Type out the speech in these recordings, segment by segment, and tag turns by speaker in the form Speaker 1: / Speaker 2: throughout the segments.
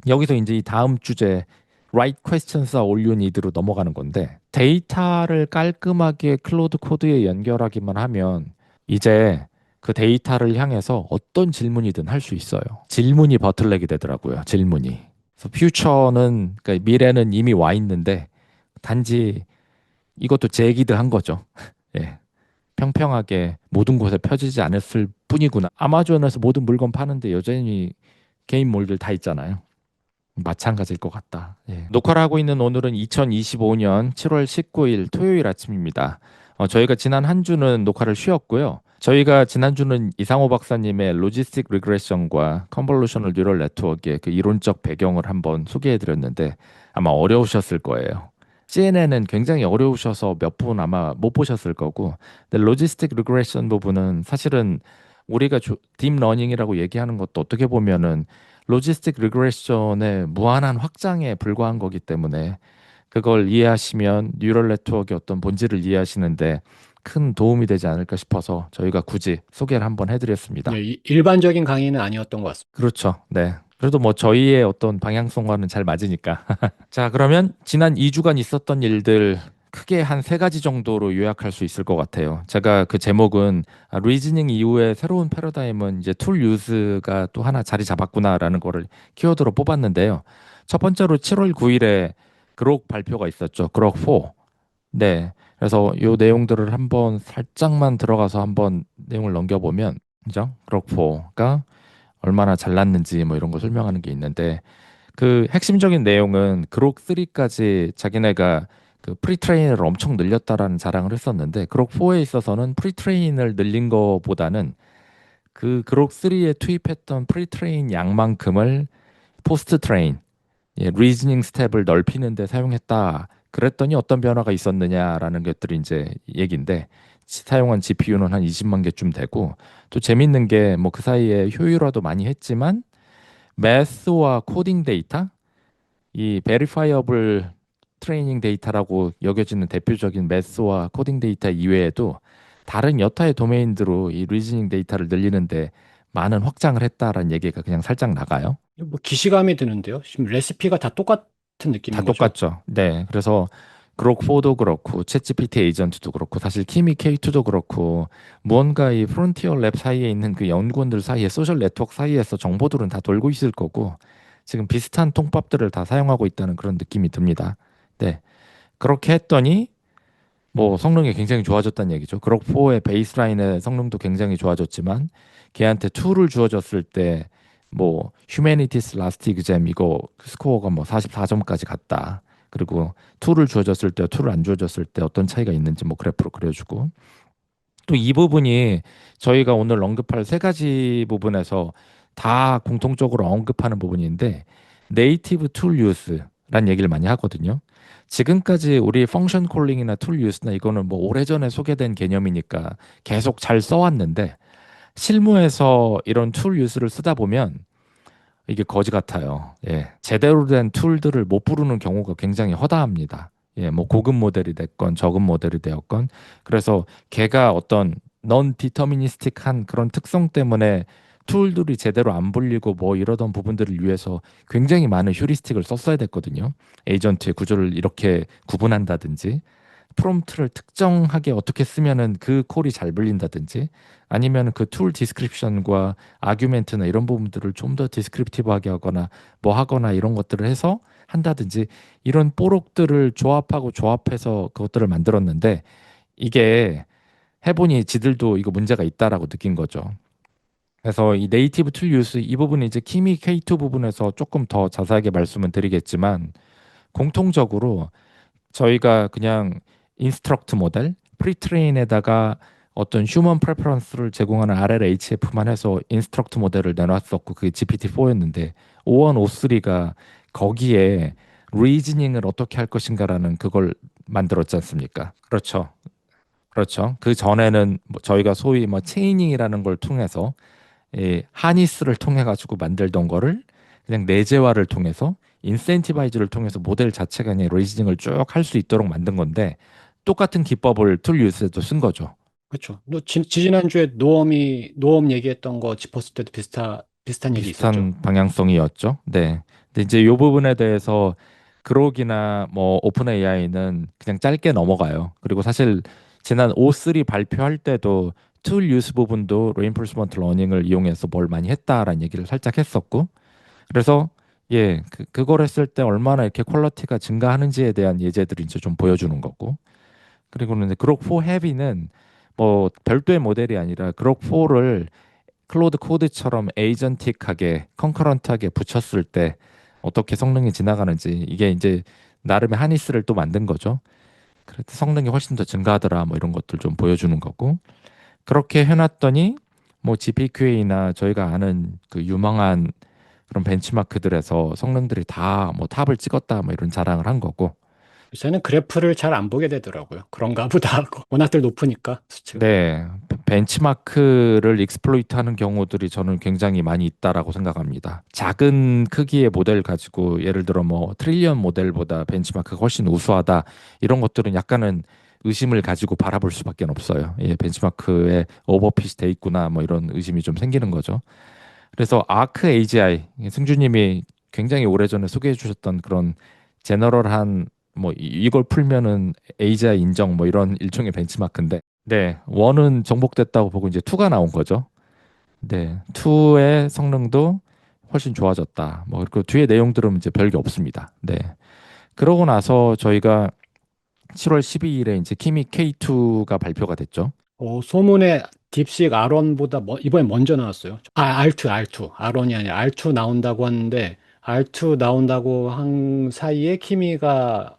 Speaker 1: 여기서 이제 이 다음 주제 Right questions are all you need로 넘어가는 건데 데이터를 깔끔하게 클로드 코드에 연결하기만 하면 이제 그 데이터를 향해서 어떤 질문이든 할 수 있어요. 질문이 버틀넥이 되더라고요. 질문이. 그래서 퓨처는 그러니까 미래는 이미 와 있는데 단지 이것도 제기드한 거죠. 예. 평평하게 모든 곳에 펴지지 않았을 뿐이구나. 아마존에서 모든 물건 파는데 여전히 개인 몰들 다 있잖아요. 마찬가지일 것 같다. 예. 녹화를 하고 있는 오늘은 2025년 7월 19일 토요일 아침입니다. 저희가 지난 한 주는 녹화를 쉬었고요. 저희가 지난주는 이상호 박사님의 로지스틱 리그레션과 컨볼루셔널 뉴럴 네트워크의 그 이론적 배경을 한번 소개해 드렸는데 아마 어려우셨을 거예요. CNN은 굉장히 어려우셔서 몇 분 아마 못 보셨을 거고, 근데 로지스틱 리그레션 부분은 사실은 우리가 딥러닝이라고 얘기하는 것도 어떻게 보면은 로지스틱 리그레션의 무한한 확장에 불과한 거기 때문에 그걸 이해하시면 뉴럴 네트워크의 어떤 본질을 이해하시는데 큰 도움이 되지 않을까 싶어서 저희가 굳이 소개를 한번 해드렸습니다.
Speaker 2: 네, 일반적인 강의는 아니었던 것 같습니다.
Speaker 1: 그렇죠. 네. 그래도 뭐 저희의 어떤 방향성과는 잘 맞으니까. 자, 그러면 지난 2주간 있었던 일들 크게 한 세 가지 정도로 요약할 수 있을 것 같아요. 제가 그 제목은 리즈닝 이후에 새로운 패러다임은 이제 툴 유즈가 또 하나 자리 잡았구나라는 거를 키워드로 뽑았는데요. 첫 번째로 7월 9일에 그록 발표가 있었죠. 그록 4. 네. 그래서 요 내용들을 한번 살짝만 들어가서 한번 내용을 넘겨보면, 그죠? 그록 4가 얼마나 잘났는지 뭐 이런 거 설명하는 게 있는데 그 핵심적인 내용은 그록 3까지 자기네가 그 프리트레인을 엄청 늘렸다라는 자랑을 했었는데 그록 4에 있어서는 프리트레인을 늘린 거보다는 그 그록 3에 투입했던 프리트레인 양만큼을 포스트 트레인, 예, 리즈닝 스텝을 넓히는 데 사용했다. 그랬더니 어떤 변화가 있었느냐라는 것들이 이제 얘기인데 사용한 GPU는 한 20만 개쯤 되고 또 재밌는 게 뭐 그 사이에 효율화도 많이 했지만 매스와 코딩 데이터, 이 베리파이어블 트레이닝 데이터라고 여겨지는 대표적인 매스와 코딩 데이터 이외에도 다른 여타의 도메인으로 이 리즈닝 데이터를 늘리는데 많은 확장을 했다라는 얘기가 그냥 살짝 나가요.
Speaker 2: 뭐 기시감이 드는데요. 지금 레시피가 다 똑같은
Speaker 1: 다
Speaker 2: 느낌인 거죠.
Speaker 1: 똑같죠. 네. 그래서 그록4도 그렇고 챗GPT 에이전트도 그렇고 사실 키미 K2도 그렇고 무언가 이 프론티어 랩 사이에 있는 그 연구원들 사이에 소셜 네트워크 사이에서 정보들은 다 돌고 있을 거고 지금 비슷한 통법들을 다 사용하고 있다는 그런 느낌이 듭니다. 네. 그렇게 했더니 뭐 성능이 굉장히 좋아졌다는 얘기죠. 그록4의 베이스라인의 성능도 굉장히 좋아졌지만 걔한테 툴을 주어졌을 때 뭐 휴메니티스 라스트 exam 이거 스코어가 뭐 44점까지 갔다. 그리고 툴을 주어졌을 때 툴을 안 주어졌을 때 어떤 차이가 있는지 뭐 그래프로 그려주고 또 이 부분이 저희가 오늘 언급할 세 가지 부분에서 다 공통적으로 언급하는 부분인데 네이티브 툴 유스란 얘기를 많이 하거든요. 지금까지 우리 펑션 콜링이나 툴 유스나 이거는 뭐 오래전에 소개된 개념이니까 계속 잘 써왔는데 실무에서 이런 툴 유스를 쓰다 보면 이게 거지 같아요. 예. 제대로 된 툴들을 못 부르는 경우가 굉장히 허다합니다. 예, 뭐 고급 모델이 됐건 저급 모델이 되었건 그래서 걔가 어떤 넌 디터미니스틱한 그런 특성 때문에 툴들이 제대로 안 불리고 뭐 이러던 부분들을 위해서 굉장히 많은 휴리스틱을 썼어야 됐거든요. 에이전트의 구조를 이렇게 구분한다든지 프롬프트를 특정하게 어떻게 쓰면은 그 콜이 잘 불린다든지 아니면 그 툴 디스크립션과 아규멘트나 이런 부분들을 좀 더 디스크립티브하게 하거나 뭐 하거나 이런 것들을 해서 한다든지 이런 뽀록들을 조합하고 조합해서 그것들을 만들었는데 이게 해보니 지들도 이거 문제가 있다라고 느낀 거죠. 그래서 이 네이티브 툴 유스 이 부분이 이제 키미 K2 부분에서 조금 더 자세하게 말씀은 드리겠지만 공통적으로 저희가 그냥 인스트럭트 모델, 프리트레인에다가 어떤 휴먼 프레퍼런스를 제공하는 RLHF만 해서 인스트럭트 모델을 내놨었고 그게 GPT-4였는데 O1, O3가 거기에 리즈닝을 어떻게 할 것인가라는 그걸 만들었지 않습니까? 그렇죠. 그렇죠. 그 전에는 뭐 저희가 소위 뭐 체이닝이라는 걸 통해서 이 하니스를 통해 가지고 만들던 거를 그냥 내재화를 통해서 인센티바이즈를 통해서 모델 자체가 그냥 리즈닝을 쭉 할 수 있도록 만든 건데 똑같은 기법을 툴 유스에도 쓴 거죠.
Speaker 2: 그렇죠. 지난주에 노엄 얘기했던 거 짚었을 때도 비슷한 얘기 있었죠.
Speaker 1: 비슷한 방향성이었죠. 네. 근데 이제 이 부분에 대해서 그록이나 뭐 오픈 AI는 그냥 짧게 넘어가요. 그리고 사실 지난 O3 발표할 때도 툴 유스 부분도 reinforcement learning을 이용해서 뭘 많이 했다라는 얘기를 살짝 했었고, 그래서 예, 그걸 했을 때 얼마나 이렇게 퀄리티가 증가하는지에 대한 예제들을 이제 좀 보여주는 거고, 그리고는 이제 그록 4 헤비는 뭐 별도의 모델이 아니라 그록 4를 클로드 코드처럼 에이전틱하게 컨커런트하게 붙였을 때 어떻게 성능이 지나가는지, 이게 이제 나름의 하니스를 또 만든 거죠. 그래서 성능이 훨씬 더 증가하더라 뭐 이런 것들 좀 보여주는 거고, 그렇게 해놨더니 뭐 GPQA나 저희가 아는 그 유망한 그런 벤치마크들에서 성능들이 다 뭐 탑을 찍었다 뭐 이런 자랑을 한 거고.
Speaker 2: 요새는 그래프를 잘 안 보게 되더라고요. 그런가 보다 하고. 워낙들 높으니까 수치가.
Speaker 1: 네, 벤치마크를 익스플로이트 하는 경우들이 저는 굉장히 많이 있다라고 생각합니다. 작은 크기의 모델 가지고 예를 들어 뭐 트릴리언 모델보다 벤치마크가 훨씬 우수하다, 이런 것들은 약간은 의심을 가지고 바라볼 수밖에 없어요. 예, 벤치마크에 오버핏이 돼 있구나 뭐 이런 의심이 좀 생기는 거죠. 그래서 아크 AGI, 승주님이 굉장히 오래전에 소개해 주셨던 그런 제너럴한 뭐 이걸 풀면은 AGI 인정 뭐 이런 일종의 벤치마크인데, 네, 원은 정복됐다고 보고 이제 투가 나온 거죠. 네, 투의 성능도 훨씬 좋아졌다. 뭐 그리고 뒤에 내용들은 이제 별게 없습니다. 네. 그러고 나서 저희가 7월 12일에 이제 키미 K2가 발표가 됐죠.
Speaker 2: 소문에 딥식 R1보다 이번에 먼저 나왔어요. R2. R1이 아니라 R2 나온다고 하는데, R2 나온다고 한 사이에 키미가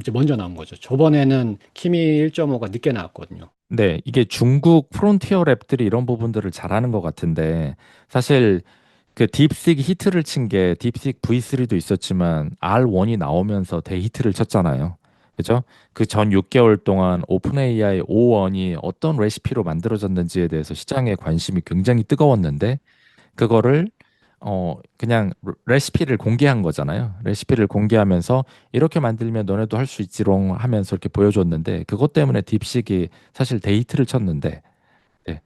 Speaker 2: 이제 먼저 나온 거죠. 저번에는 키미 1.5가 늦게 나왔거든요.
Speaker 1: 네, 이게 중국 프론티어 랩들이 이런 부분들을 잘하는 것 같은데, 사실 그 딥식 히트를 친 게 딥식 V3도 있었지만 R1이 나오면서 대히트를 쳤잖아요. 그죠? 그 전 6개월 동안 오픈 AI O1이 어떤 레시피로 만들어졌는지에 대해서 시장의 관심이 굉장히 뜨거웠는데, 그거를 그냥 레시피를 공개한 거잖아요. 레시피를 공개하면서 이렇게 만들면 너네도 할 수 있지롱 하면서 이렇게 보여줬는데, 그것 때문에 딥식이 사실 데이트를 쳤는데, 예.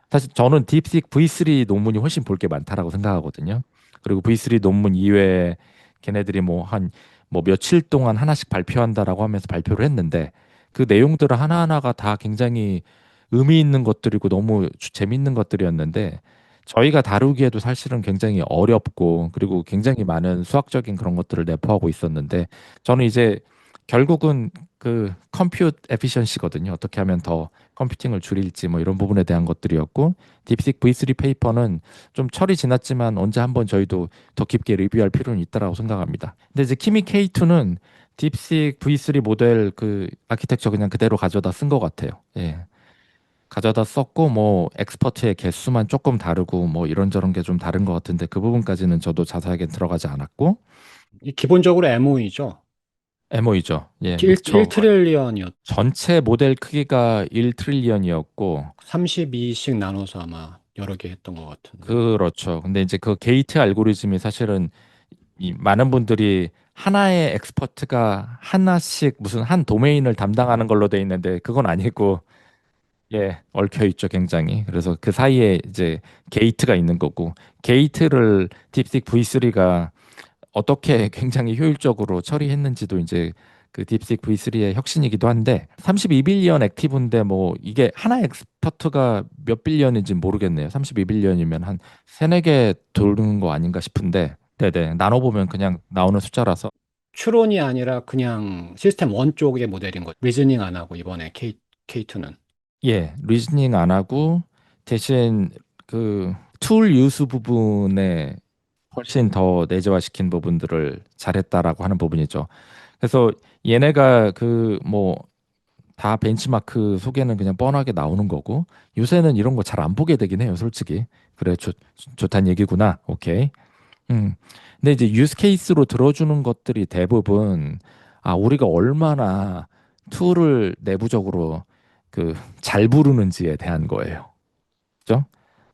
Speaker 1: 사실 저는 딥식 V3 논문이 훨씬 볼 게 많다라고 생각하거든요. 그리고 V3 논문 이외에 걔네들이 뭐 한 뭐 며칠 동안 하나씩 발표한다라고 하면서 발표를 했는데, 그 내용들 하나하나가 다 굉장히 의미 있는 것들이고 너무 재밌는 것들이었는데, 저희가 다루기에도 사실은 굉장히 어렵고 그리고 굉장히 많은 수학적인 그런 것들을 내포하고 있었는데, 저는 이제 결국은 그 컴퓨트 에피션시거든요. 어떻게 하면 더 컴퓨팅을 줄일지 뭐 이런 부분에 대한 것들이었고, 딥식 V3 페이퍼는 좀 철이 지났지만 언제 한번 저희도 더 깊게 리뷰할 필요는 있다라고 생각합니다. 근데 이제 키미 K2는 딥식 V3 모델 그 아키텍처 그냥 그대로 가져다 쓴 것 같아요. 예. 가져다 썼고 뭐 엑스퍼트의 개수만 조금 다르고 뭐 이런저런 게 좀 다른 것 같은데, 그 부분까지는 저도 자세하게 들어가지 않았고.
Speaker 2: 기본적으로 MO이죠.
Speaker 1: MO이죠. 예,
Speaker 2: 1
Speaker 1: 믹처.
Speaker 2: 트릴리언이었,
Speaker 1: 전체 모델 크기가 1 트릴리언이었고.
Speaker 2: 32씩 나눠서 아마 여러 개 했던 것 같은데.
Speaker 1: 그렇죠. 근데 이제 그 게이트 알고리즘이 사실은 이 많은 분들이 하나의 엑스퍼트가 하나씩 무슨 한 도메인을 담당하는 걸로 돼 있는데, 그건 아니고 예, 얽혀 있죠, 굉장히. 그래서 그 사이에 이제 게이트가 있는 거고, 게이트를 딥식 V3가 어떻게 굉장히 효율적으로 처리했는지도 이제 그 딥식 V3의 혁신이기도 한데, 32빌리언 액티브인데 뭐 이게 하나 엑스퍼트가 몇 빌리언인지 모르겠네요. 32빌리언이면 한 세네 개 도는 거 아닌가 싶은데, 네네, 나눠보면 그냥 나오는 숫자라서.
Speaker 2: 추론이 아니라 그냥 시스템 원 쪽의 모델인 거죠. 리즈닝 안 하고 이번에 K2는.
Speaker 1: 예, 리즈닝 안 하고 대신 그 툴 유수 부분에 훨씬 더 내재화시킨 부분들을 잘했다라고 하는 부분이죠. 그래서 얘네가 그 뭐 다 벤치마크 소개는 그냥 뻔하게 나오는 거고, 요새는 이런 거 잘 안 보게 되긴 해요, 솔직히. 그래, 좋단 얘기구나. 오케이. 음. 근데 이제 유스 케이스로 들어주는 것들이 대부분 우리가 얼마나 툴을 내부적으로 그 잘 부르는지에 대한 거예요. 그죠?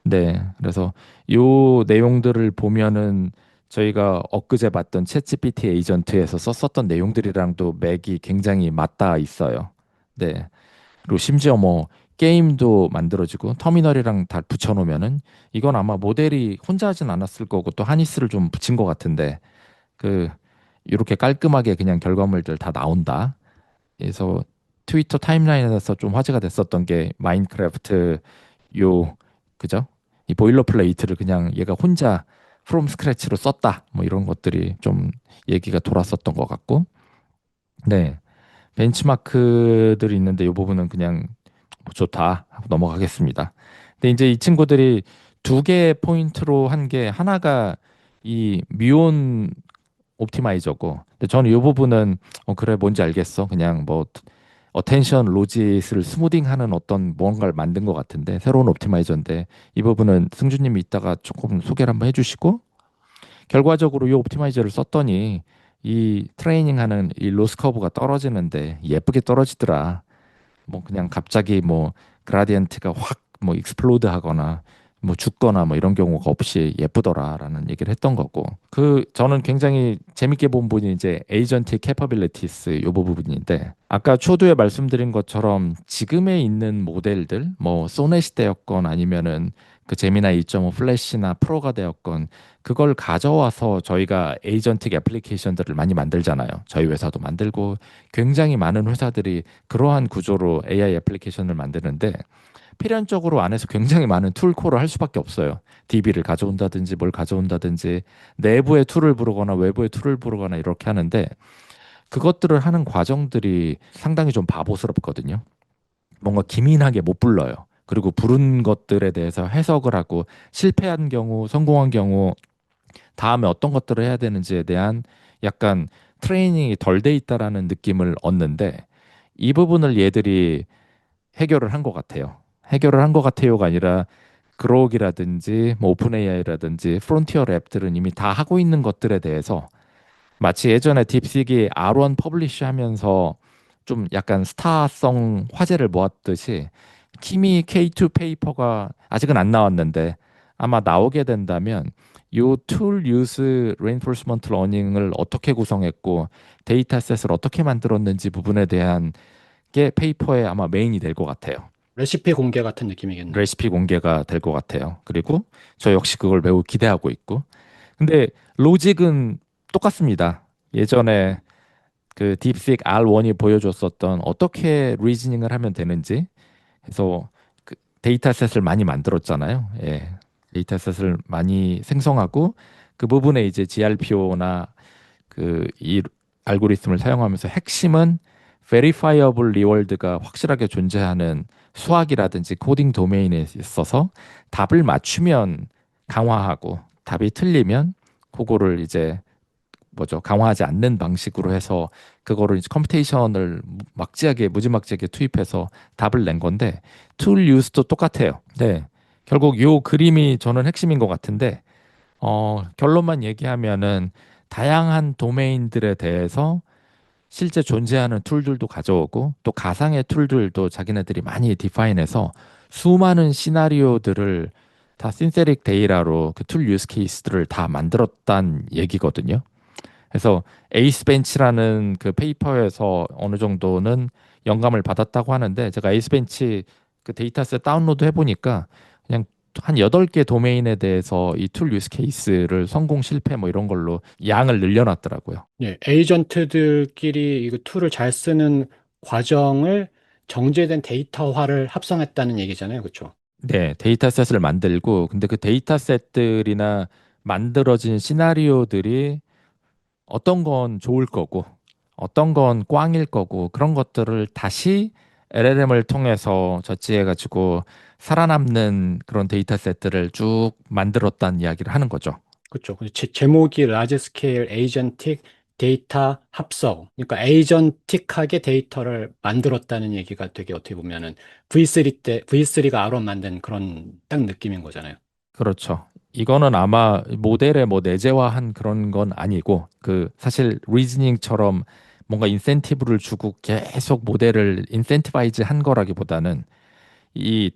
Speaker 1: 네. 그래서 요 내용들을 보면은 저희가 엊그제 봤던 챗GPT 에이전트에서 썼었던 내용들이랑도 맥이 굉장히 맞닿아 있어요. 네. 그리고 심지어 뭐 게임도 만들어지고 터미널이랑 다 붙여놓으면은 이건 아마 모델이 혼자 하진 않았을 거고 또 하니스를 좀 붙인 것 같은데, 그 이렇게 깔끔하게 그냥 결과물들 다 나온다. 그래서 트위터 타임라인에서 좀 화제가 됐었던 게 마인크래프트 요 그죠? 이 보일러플레이트를 그냥 얘가 혼자 프롬 스크래치로 썼다. 뭐 이런 것들이 좀 얘기가 돌았었던 것 같고. 네. 벤치마크들이 있는데 이 부분은 그냥 뭐 좋다 하고 넘어가겠습니다. 근데 이제 이 친구들이 두 개의 포인트로 한 게 하나가 이 뮤온 옵티마이저고, 근데 저는 이 부분은 그래 뭔지 알겠어. 그냥 뭐 어텐션 로짓을 스무딩하는 어떤 무언가를 만든 것 같은데 새로운 옵티마이저인데 이 부분은 승주님이 이따가 조금 소개를 한번 해주시고 결과적으로 이 옵티마이저를 썼더니 이 트레이닝하는 이 로스 커브가 떨어지는데 예쁘게 떨어지더라. 뭐 그냥 갑자기 뭐 그라디언트가 확 뭐 익스플로드 하거나 뭐 죽거나 뭐 이런 경우가 없이 예쁘더라라는 얘기를 했던 거고 그 저는 굉장히 재밌게 본 부분이 이제 에이전틱 캐퍼빌리티스 요 부분인데 아까 초두에 말씀드린 것처럼 지금에 있는 모델들 뭐 소넷이 되었건 아니면은 그 제미나이 2.5 플래시나 프로가 되었건 그걸 가져와서 저희가 에이전틱 애플리케이션들을 많이 만들잖아요. 저희 회사도 만들고 굉장히 많은 회사들이 그러한 구조로 AI 애플리케이션을 만드는데 필연적으로 안에서 굉장히 많은 툴콜을 할 수밖에 없어요. DB를 가져온다든지 뭘 가져온다든지 내부의 툴을 부르거나 외부의 툴을 부르거나 이렇게 하는데 그것들을 하는 과정들이 상당히 좀 바보스럽거든요. 뭔가 기민하게 못 불러요. 그리고 부른 것들에 대해서 해석을 하고 실패한 경우, 성공한 경우 다음에 어떤 것들을 해야 되는지에 대한 약간 트레이닝이 덜 돼 있다라는 느낌을 얻는데 이 부분을 얘들이 해결을 한 것 같아요. 해결을 한 것 같아요가 아니라 그록이라든지 뭐 오픈 AI라든지 프론티어 랩들은 이미 다 하고 있는 것들에 대해서 마치 예전에 딥시기 R1 퍼블리쉬 하면서 좀 약간 스타성 화제를 모았듯이 키미 K2 페이퍼가 아직은 안 나왔는데 아마 나오게 된다면 요 툴 유스 레인포스먼트 러닝을 어떻게 구성했고 데이터셋을 어떻게 만들었는지 부분에 대한 게 페이퍼의 아마 메인이 될 것 같아요.
Speaker 2: 레시피 공개 같은 느낌이겠네요.
Speaker 1: 레시피 공개가 될 것 같아요. 그리고 저 역시 그걸 매우 기대하고 있고. 근데 로직은 똑같습니다. 예전에 그 딥식 R1이 보여줬었던 어떻게 리즈닝을 하면 되는지 해서 그 데이터셋을 많이 만들었잖아요. 예. 데이터셋을 많이 생성하고 그 부분에 이제 GRPO나 그 이 알고리즘을 사용하면서 핵심은 verifiable reward가 확실하게 존재하는 수학이라든지 코딩 도메인에 있어서 답을 맞추면 강화하고 답이 틀리면 그거를 이제 뭐죠 강화하지 않는 방식으로 해서 그거를 이제 컴퓨테이션을 막지하게 무지막지하게 투입해서 답을 낸 건데 툴 유스도 똑같아요. 네, 결국 요 그림이 저는 핵심인 것 같은데 결론만 얘기하면은 다양한 도메인들에 대해서 실제 존재하는 툴들도 가져오고 또 가상의 툴들도 자기네들이 많이 디파인해서 수많은 시나리오들을 다 신세릭 데이터로 그 툴 유스 케이스들을 다 만들었단 얘기거든요. 그래서 에이스 벤치라는 그 페이퍼에서 어느 정도는 영감을 받았다고 하는데 제가 에이스 벤치 그 데이터셋 다운로드 해보니까 그냥 한 8개 도메인에 대해서 이 툴 유스 케이스를 성공 실패 뭐 이런 걸로 양을 늘려놨더라고요.
Speaker 2: 예, 에이전트들끼리 이거 툴을 잘 쓰는 과정을 정제된 데이터화를 합성했다는 얘기잖아요. 그렇죠?
Speaker 1: 네, 데이터셋을 만들고 근데 그 데이터셋들이나 만들어진 시나리오들이 어떤 건 좋을 거고 어떤 건 꽝일 거고 그런 것들을 다시 LLM을 통해서 저지해 가지고 살아남는 그런 데이터셋들을 쭉 만들었다는 이야기를 하는 거죠.
Speaker 2: 그렇죠. 제목이 라지 스케일 에이전틱 데이터 합성. 그러니까 에이전틱하게 데이터를 만들었다는 얘기가 되게 어떻게 보면은 V3가 아론 만든 그런 딱 느낌인 거잖아요.
Speaker 1: 그렇죠. 이거는 아마 모델에 뭐 내재화한 그런 건 아니고 그 사실 리즈닝처럼 뭔가 인센티브를 주고 계속 모델을 인센티바이즈 한 거라기보다는 이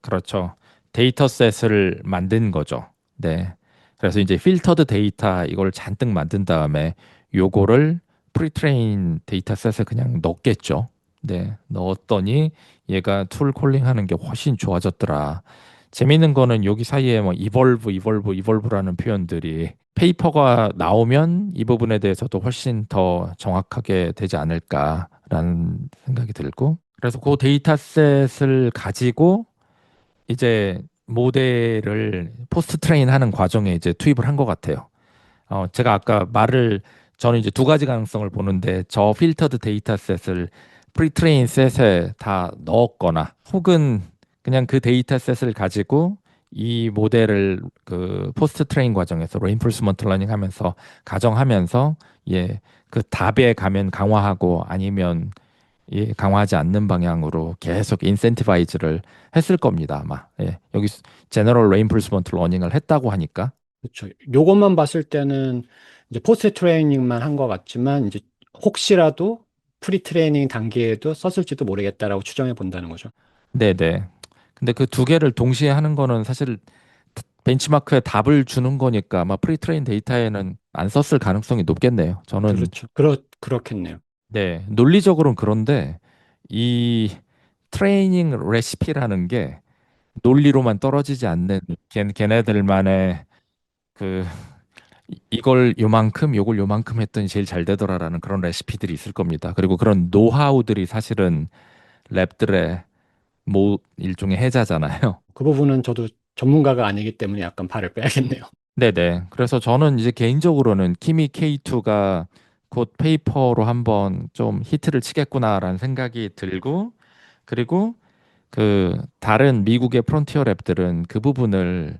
Speaker 1: 그렇죠. 데이터셋을 만든 거죠. 네. 그래서 이제 필터드 데이터 이걸 잔뜩 만든 다음에 요거를 프리트레인 데이터셋에 그냥 넣겠죠. 네. 넣었더니 얘가 툴 콜링 하는 게 훨씬 좋아졌더라. 재밌는 거는 여기 사이에 뭐 이볼브라는 표현들이 페이퍼가 나오면 이 부분에 대해서도 훨씬 더 정확하게 되지 않을까라는 생각이 들고, 그래서 그 데이터셋을 가지고 이제 모델을 포스트 트레인 하는 과정에 이제 투입을 한 것 같아요. 제가 아까 저는 이제 두 가지 가능성을 보는데, 저 필터드 데이터셋을 프리트레인 셋에 다 넣었거나, 혹은 그냥 그 데이터셋을 가지고 이 모델을 그 포스트 트레인 과정에서 레인포스먼트 러닝 하면서 가정하면서, 예, 그 답에 가면 강화하고 아니면 예, 강화하지 않는 방향으로 계속 인센티바이즈를 했을 겁니다, 아마. 예, 여기 제너럴 레인포스먼트 러닝을 했다고 하니까.
Speaker 2: 그렇죠. 요것만 봤을 때는 이제 포스트 트레이닝만 한 것 같지만 이제 혹시라도 프리 트레이닝 단계에도 썼을지도 모르겠다라고 추정해 본다는 거죠.
Speaker 1: 네네. 근데 그 두 개를 동시에 하는 거는 사실 벤치마크에 답을 주는 거니까 아마 프리트레인 데이터에는 안 썼을 가능성이 높겠네요. 저는.
Speaker 2: 그렇죠. 그렇겠네요.
Speaker 1: 네, 논리적으로는 그런데 이 트레이닝 레시피라는 게 논리로만 떨어지지 않는, 걔네들만의 그 이걸 요만큼 요걸 요만큼 했더니 제일 잘 되더라라는 그런 레시피들이 있을 겁니다. 그리고 그런 노하우들이 사실은 랩들의 뭐 일종의 해자잖아요.
Speaker 2: 그 부분은 저도 전문가가 아니기 때문에 약간 발을 빼야겠네요.
Speaker 1: 네네. 그래서 저는 이제 개인적으로는 키미 K2가 곧 페이퍼로 한번 좀 히트를 치겠구나라는 생각이 들고, 그리고 그 다른 미국의 프론티어 랩들은 그 부분을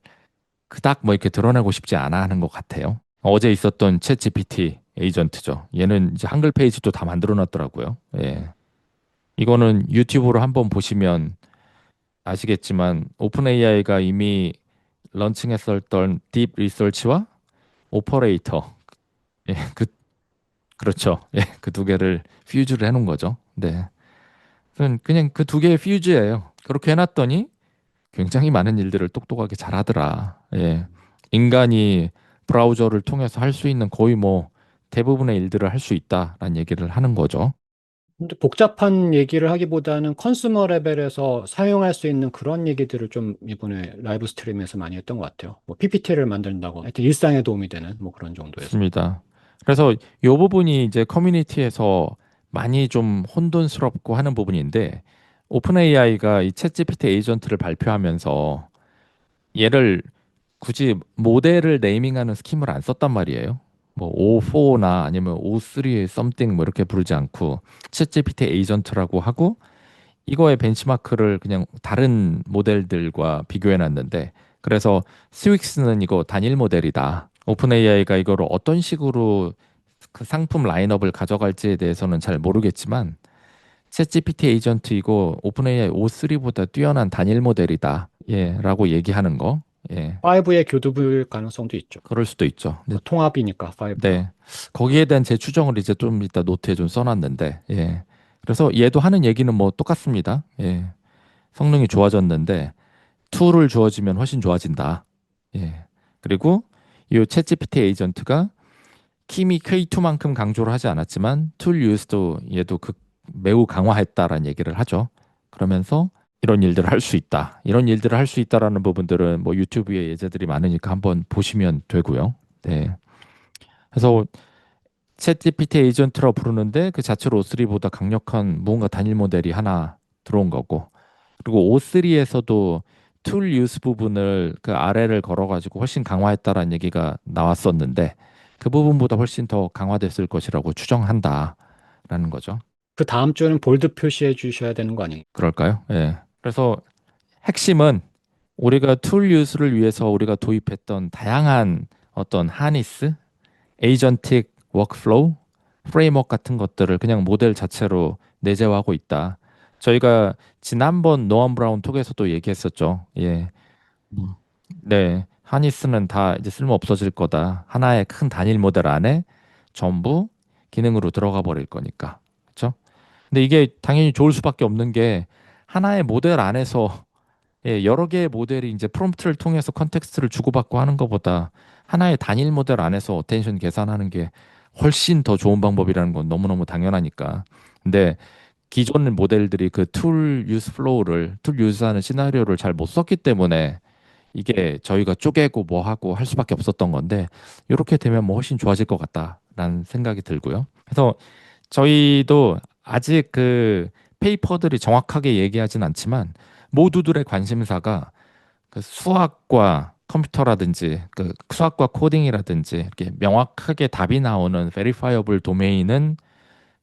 Speaker 1: 그닥 뭐 이렇게 드러내고 싶지 않아 하는 것 같아요. 어제 있었던 챗 GPT 에이전트죠. 얘는 이제 한글 페이지도 다 만들어 놨더라고요. 예. 이거는 유튜브로 한번 보시면 아시겠지만 오픈 AI가 이미 런칭했었던 딥 리서치와 오퍼레이터, 예, 그렇죠. 예, 그 두 개를 퓨즈를 해놓은 거죠. 네. 그냥 그 두 개의 퓨즈예요. 그렇게 해놨더니 굉장히 많은 일들을 똑똑하게 잘하더라. 예. 인간이 브라우저를 통해서 할 수 있는 거의 뭐 대부분의 일들을 할 수 있다라는 얘기를 하는 거죠.
Speaker 2: 근데 복잡한 얘기를 하기보다는 컨슈머 레벨에서 사용할 수 있는 그런 얘기들을 좀 이번에 라이브 스트림에서 많이 했던 것 같아요. 뭐 PPT를 만든다고 하여튼 일상에 도움이 되는 뭐 그런 정도에서.
Speaker 1: 맞습니다. 그래서 이 부분이 이제 커뮤니티에서 많이 좀 혼돈스럽고 하는 부분인데, 오픈 AI가 이 챗GPT 에이전트를 발표하면서 얘를 굳이 모델을 네이밍하는 스킴을 안 썼단 말이에요. 뭐 O4나 아니면 O3 something 뭐 이렇게 부르지 않고 챗GPT 에이전트라고 하고, 이거의 벤치마크를 그냥 다른 모델들과 비교해 놨는데, 그래서 스윅스는 이거 단일 모델이다. 오픈 AI가 이거를 어떤 식으로 그 상품 라인업을 가져갈지에 대해서는 잘 모르겠지만, 챗GPT 에이전트 이거 오픈 AI O3보다 뛰어난 단일 모델이다. 예, 라고 얘기하는 거. 예.
Speaker 2: 5에 교두부일 가능성도 있죠.
Speaker 1: 그럴 수도 있죠.
Speaker 2: 뭐 통합이니까 5가.
Speaker 1: 네. 거기에 대한 제 추정을 이제 좀 이따 노트에 좀 써놨는데, 예. 그래서 얘도 하는 얘기는 뭐 똑같습니다. 예. 성능이 좋아졌는데 툴을 주어지면 훨씬 좋아진다. 예. 그리고 이 챗GPT 에이전트가 키미 K2만큼 강조를 하지 않았지만 툴 유스도 얘도 매우 강화했다라는 얘기를 하죠. 그러면서 이런 일들을 할 수 있다. 이런 일들을 할 수 있다라는 부분들은 뭐 유튜브에 예제들이 많으니까 한번 보시면 되고요. 네. 그래서 챗GPT 에이전트라고 부르는데 그 자체로 O3보다 강력한 무언가 단일 모델이 하나 들어온 거고, 그리고 O3에서도 툴 유스 부분을 그 아래를 걸어가지고 훨씬 강화했다라는 얘기가 나왔었는데, 그 부분보다 훨씬 더 강화됐을 것이라고 추정한다라는 거죠.
Speaker 2: 그 다음 주는 볼드 표시해 주셔야 되는 거 아닌가요?
Speaker 1: 그럴까요? 예. 그래서 핵심은 우리가 툴 유스를 위해서 우리가 도입했던 다양한 어떤 하니스, 에이전틱 워크플로우, 프레임워크 같은 것들을 그냥 모델 자체로 내재화하고 있다. 저희가 지난번 노암 브라운 톡에서도 얘기했었죠. 예. 음. 네. 하니스는 다 이제 쓸모 없어질 거다. 하나의 큰 단일 모델 안에 전부 기능으로 들어가 버릴 거니까. 그렇죠? 근데 이게 당연히 좋을 수밖에 없는 게, 하나의 모델 안에서 예, 여러 개의 모델이 이제 프롬프트를 통해서 컨텍스트를 주고받고 하는 것보다 하나의 단일 모델 안에서 어텐션 계산하는 게 훨씬 더 좋은 방법이라는 건 너무너무 당연하니까. 근데 기존 모델들이 그 툴 유스 플로우를, 툴 유스하는 시나리오를 잘 못 썼기 때문에 이게 저희가 쪼개고 뭐 하고 할 수밖에 없었던 건데 이렇게 되면 뭐 훨씬 좋아질 것 같다라는 생각이 들고요. 그래서 저희도 아직 그 페이퍼들이 정확하게 얘기하진 않지만 모두들의 관심사가 그 수학과 컴퓨터라든지 그 수학과 코딩이라든지 이렇게 명확하게 답이 나오는 verifiable 도메인은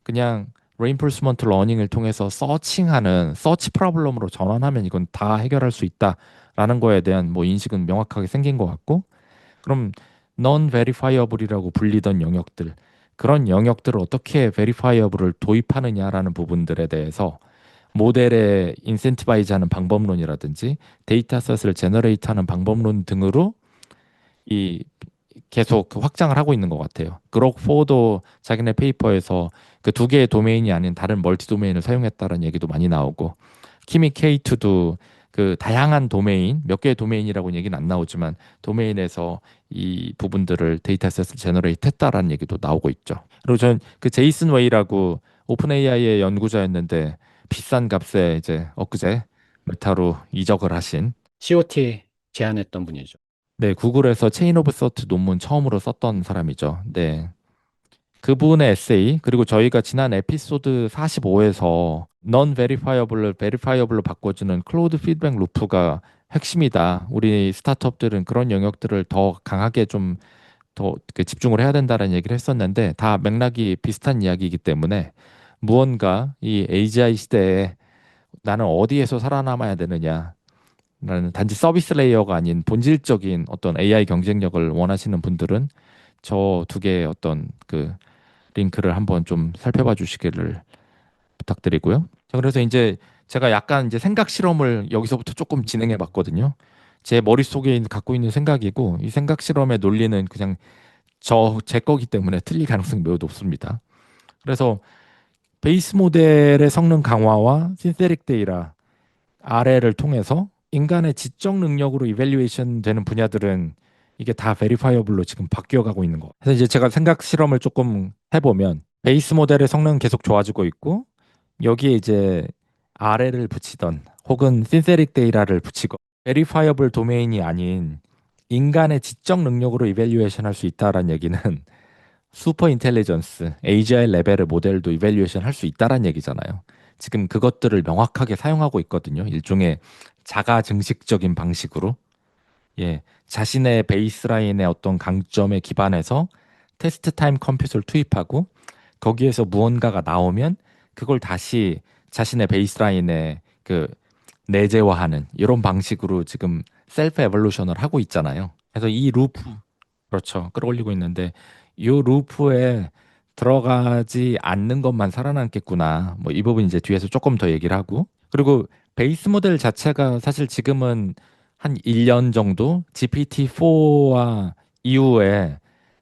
Speaker 1: 그냥 reinforcement learning을 통해서 서칭하는 서치 프로블럼으로 전환하면 이건 다 해결할 수 있다라는 거에 대한 뭐 인식은 명확하게 생긴 것 같고 그럼 non-verifiable이라고 불리던 영역들 그런 영역들을 어떻게 verifiable을 도입하느냐라는 부분들에 대해서 모델에 인센티바이즈하는 방법론이라든지 데이터셋을 제너레이트하는 방법론 등으로 이 계속 그 확장을 하고 있는 것 같아요. 그록4도 자기네 페이퍼에서 그 두 개의 도메인이 아닌 다른 멀티 도메인을 사용했다는 얘기도 많이 나오고 키미 K2도 그 다양한 도메인 몇 개의 도메인이라고는 얘기는 안 나오지만 도메인에서 이 부분들을 데이터셋을 제너레이트 했다라는 얘기도 나오고 있죠. 그리고 전 그 제이슨 웨이라고 오픈 AI의 연구자였는데 비싼 값에 이제 엊그제 메타로 이적을 하신
Speaker 2: COT 제안했던 분이죠.
Speaker 1: 네, 구글에서 체인 오브 서트 논문 처음으로 썼던 사람이죠. 네. 그분의 에세이, 그리고 저희가 지난 에피소드 45에서 non-verifiable을 verifiable로 바꿔주는 클로우드 피드백 루프가 핵심이다. 우리 스타트업들은 그런 영역들을 더 강하게 좀 더 집중을 해야 된다는 얘기를 했었는데 다 맥락이 비슷한 이야기이기 때문에 무언가 이 AGI 시대에 나는 어디에서 살아남아야 되느냐. 라는 단지 서비스 레이어가 아닌 본질적인 어떤 AI 경쟁력을 원하시는 분들은 저 두 개의 어떤 그 링크를 한번 좀 살펴봐 주시기를 부탁드리고요. 자, 그래서 이제 제가 약간 이제 생각 실험을 여기서부터 조금 진행해 봤거든요. 제 머릿속에 갖고 있는 생각이고 이 생각 실험의 논리는 그냥 제 거기 때문에 틀릴 가능성이 매우 높습니다. 그래서 베이스 모델의 성능 강화와 신세릭 데이터 R를 통해서 인간의 지적 능력으로 이밸류에이션 되는 분야들은 이게 다 베리파이어블로 지금 바뀌어가고 있는 거. 그래서 이제 제가 생각 실험을 조금 해보면 베이스 모델의 성능은 계속 좋아지고 있고 여기에 이제 RL을 붙이던 혹은 신세릭 데이터를 붙이고 베리파이어블 도메인이 아닌 인간의 지적 능력으로 이밸류에이션 할 수 있다라는 얘기는 슈퍼 인텔리전스, AGI 레벨의 모델도 이밸류에이션 할 수 있다라는 얘기잖아요. 지금 그것들을 명확하게 사용하고 있거든요. 일종의 자가 증식적인 방식으로. 예, 자신의 베이스라인의 어떤 강점에 기반해서 테스트 타임 컴퓨터를 투입하고 거기에서 무언가가 나오면 그걸 다시 자신의 베이스라인에 그 내재화하는 이런 방식으로 지금 셀프 에볼루션을 하고 있잖아요. 그래서 이 루프 그렇죠. 끌어올리고 있는데 이 루프에 들어가지 않는 것만 살아남겠구나. 뭐 이 부분 이제 뒤에서 조금 더 얘기를 하고 그리고 베이스 모델 자체가 사실 지금은 한 1년 정도 GPT-4와 이후에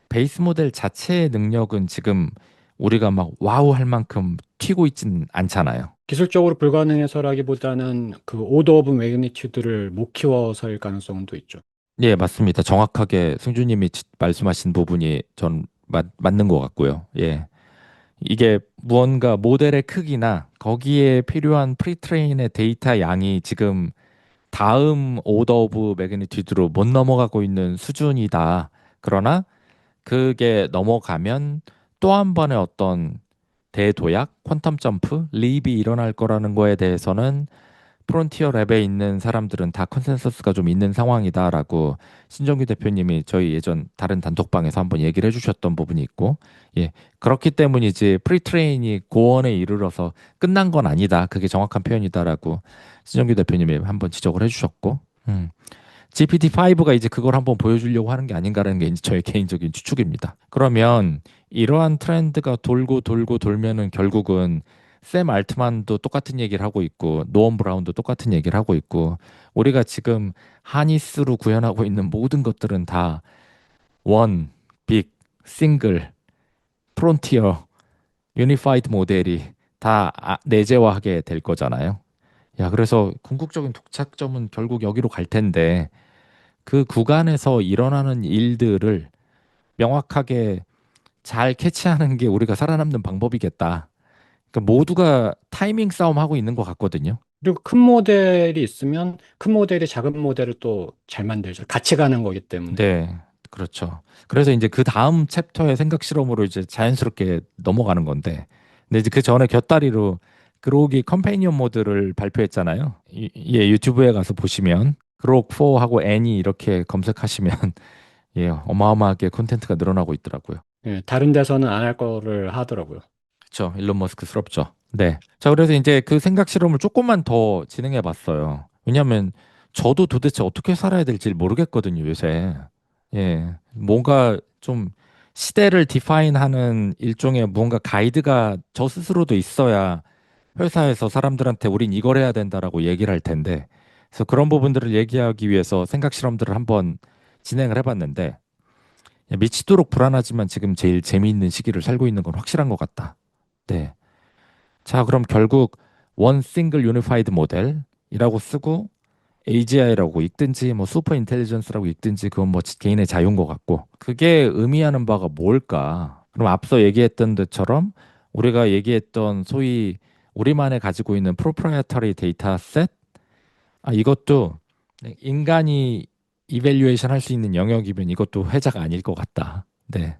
Speaker 1: 베이스 모델 자체의 능력은 지금 우리가 막 와우 할 만큼 튀고 있진 않잖아요.
Speaker 2: 기술적으로 불가능해서라기보다는 그 오더 오브 매그니튜드를 못 키워서일 가능성은 또 있죠.
Speaker 1: 예, 맞습니다. 정확하게 승주님이 말씀하신 부분이 전 맞는 것 같고요. 예. 이게 무언가 모델의 크기나 거기에 필요한 프리트레인의 데이터 양이 지금 다음 오더 오브 매그니튜드로 못 넘어가고 있는 수준이다. 그러나 그게 넘어가면 또 한 번의 어떤 대도약, 퀀텀 점프, 립이 일어날 거라는 거에 대해서는 프론티어 랩에 있는 사람들은 다 컨센서스가 좀 있는 상황이다라고 신정규 대표님이 저희 예전 다른 단톡방에서 한번 얘기를 해주셨던 부분이 있고, 예, 그렇기 때문이지 프리트레인이 고원에 이르러서 끝난 건 아니다. 그게 정확한 표현이다라고 신정규 대표님이 한번 지적을 해주셨고, GPT-5가 이제 그걸 한번 보여주려고 하는 게 아닌가라는 게 이제 저의 개인적인 추측입니다. 그러면 이러한 트렌드가 돌고 돌고 돌면은 결국은 샘 알트만도 똑같은 얘기를 하고 있고 노엄 브라운도 똑같은 얘기를 하고 있고 우리가 지금 하니스로 구현하고 있는 모든 것들은 다 원, 빅, 싱글, 프론티어, 유니파이드 모델이 다 내재화하게 될 거잖아요. 야, 그래서 궁극적인 도착점은 결국 여기로 갈 텐데 그 구간에서 일어나는 일들을 명확하게 잘 캐치하는 게 우리가 살아남는 방법이겠다. 그러니까 모두가 타이밍 싸움 하고 있는 것 같거든요.
Speaker 2: 그리고 큰 모델이 있으면 큰 모델이 작은 모델을 또 잘 만들죠. 같이 가는 거기 때문에.
Speaker 1: 네, 그렇죠. 그래서 이제 그 다음 챕터의 생각 실험으로 이제 자연스럽게 넘어가는 건데, 근데 이제 그 전에 곁다리로 그로기 컴패니언 모드를 발표했잖아요. 예, 유튜브에 가서 보시면 그록 4하고 애니 이렇게 검색하시면 예, 어마어마하게 콘텐츠가 늘어나고 있더라고요.
Speaker 2: 예, 다른 데서는 안 할 거를 하더라고요.
Speaker 1: 그렇죠. 일론 머스크스럽죠. 네. 자, 그래서 이제 그 생각 실험을 조금만 더 진행해 봤어요. 왜냐하면 저도 도대체 어떻게 살아야 될지 모르겠거든요, 요새. 예. 뭔가 좀 시대를 디파인하는 일종의 무언가 가이드가 저 스스로도 있어야 회사에서 사람들한테 우린 이걸 해야 된다라고 얘기를 할 텐데. 그래서 그런 부분들을 얘기하기 위해서 생각 실험들을 한번 진행을 해봤는데 미치도록 불안하지만 지금 제일 재미있는 시기를 살고 있는 건 확실한 것 같다. 네. 자, 그럼 결국 원 싱글 유니파이드 모델이라고 쓰고 AGI라고 읽든지 뭐 슈퍼 인텔리전스라고 읽든지 그건 뭐 개인의 자유인 것 같고 그게 의미하는 바가 뭘까? 그럼 앞서 얘기했던 것처럼 우리가 얘기했던 소위 우리만의 가지고 있는 프로프라이어터리 데이터셋 이것도 인간이 이밸류에이션 할 수 있는 영역이면 이것도 회자가 아닐 것 같다. 네.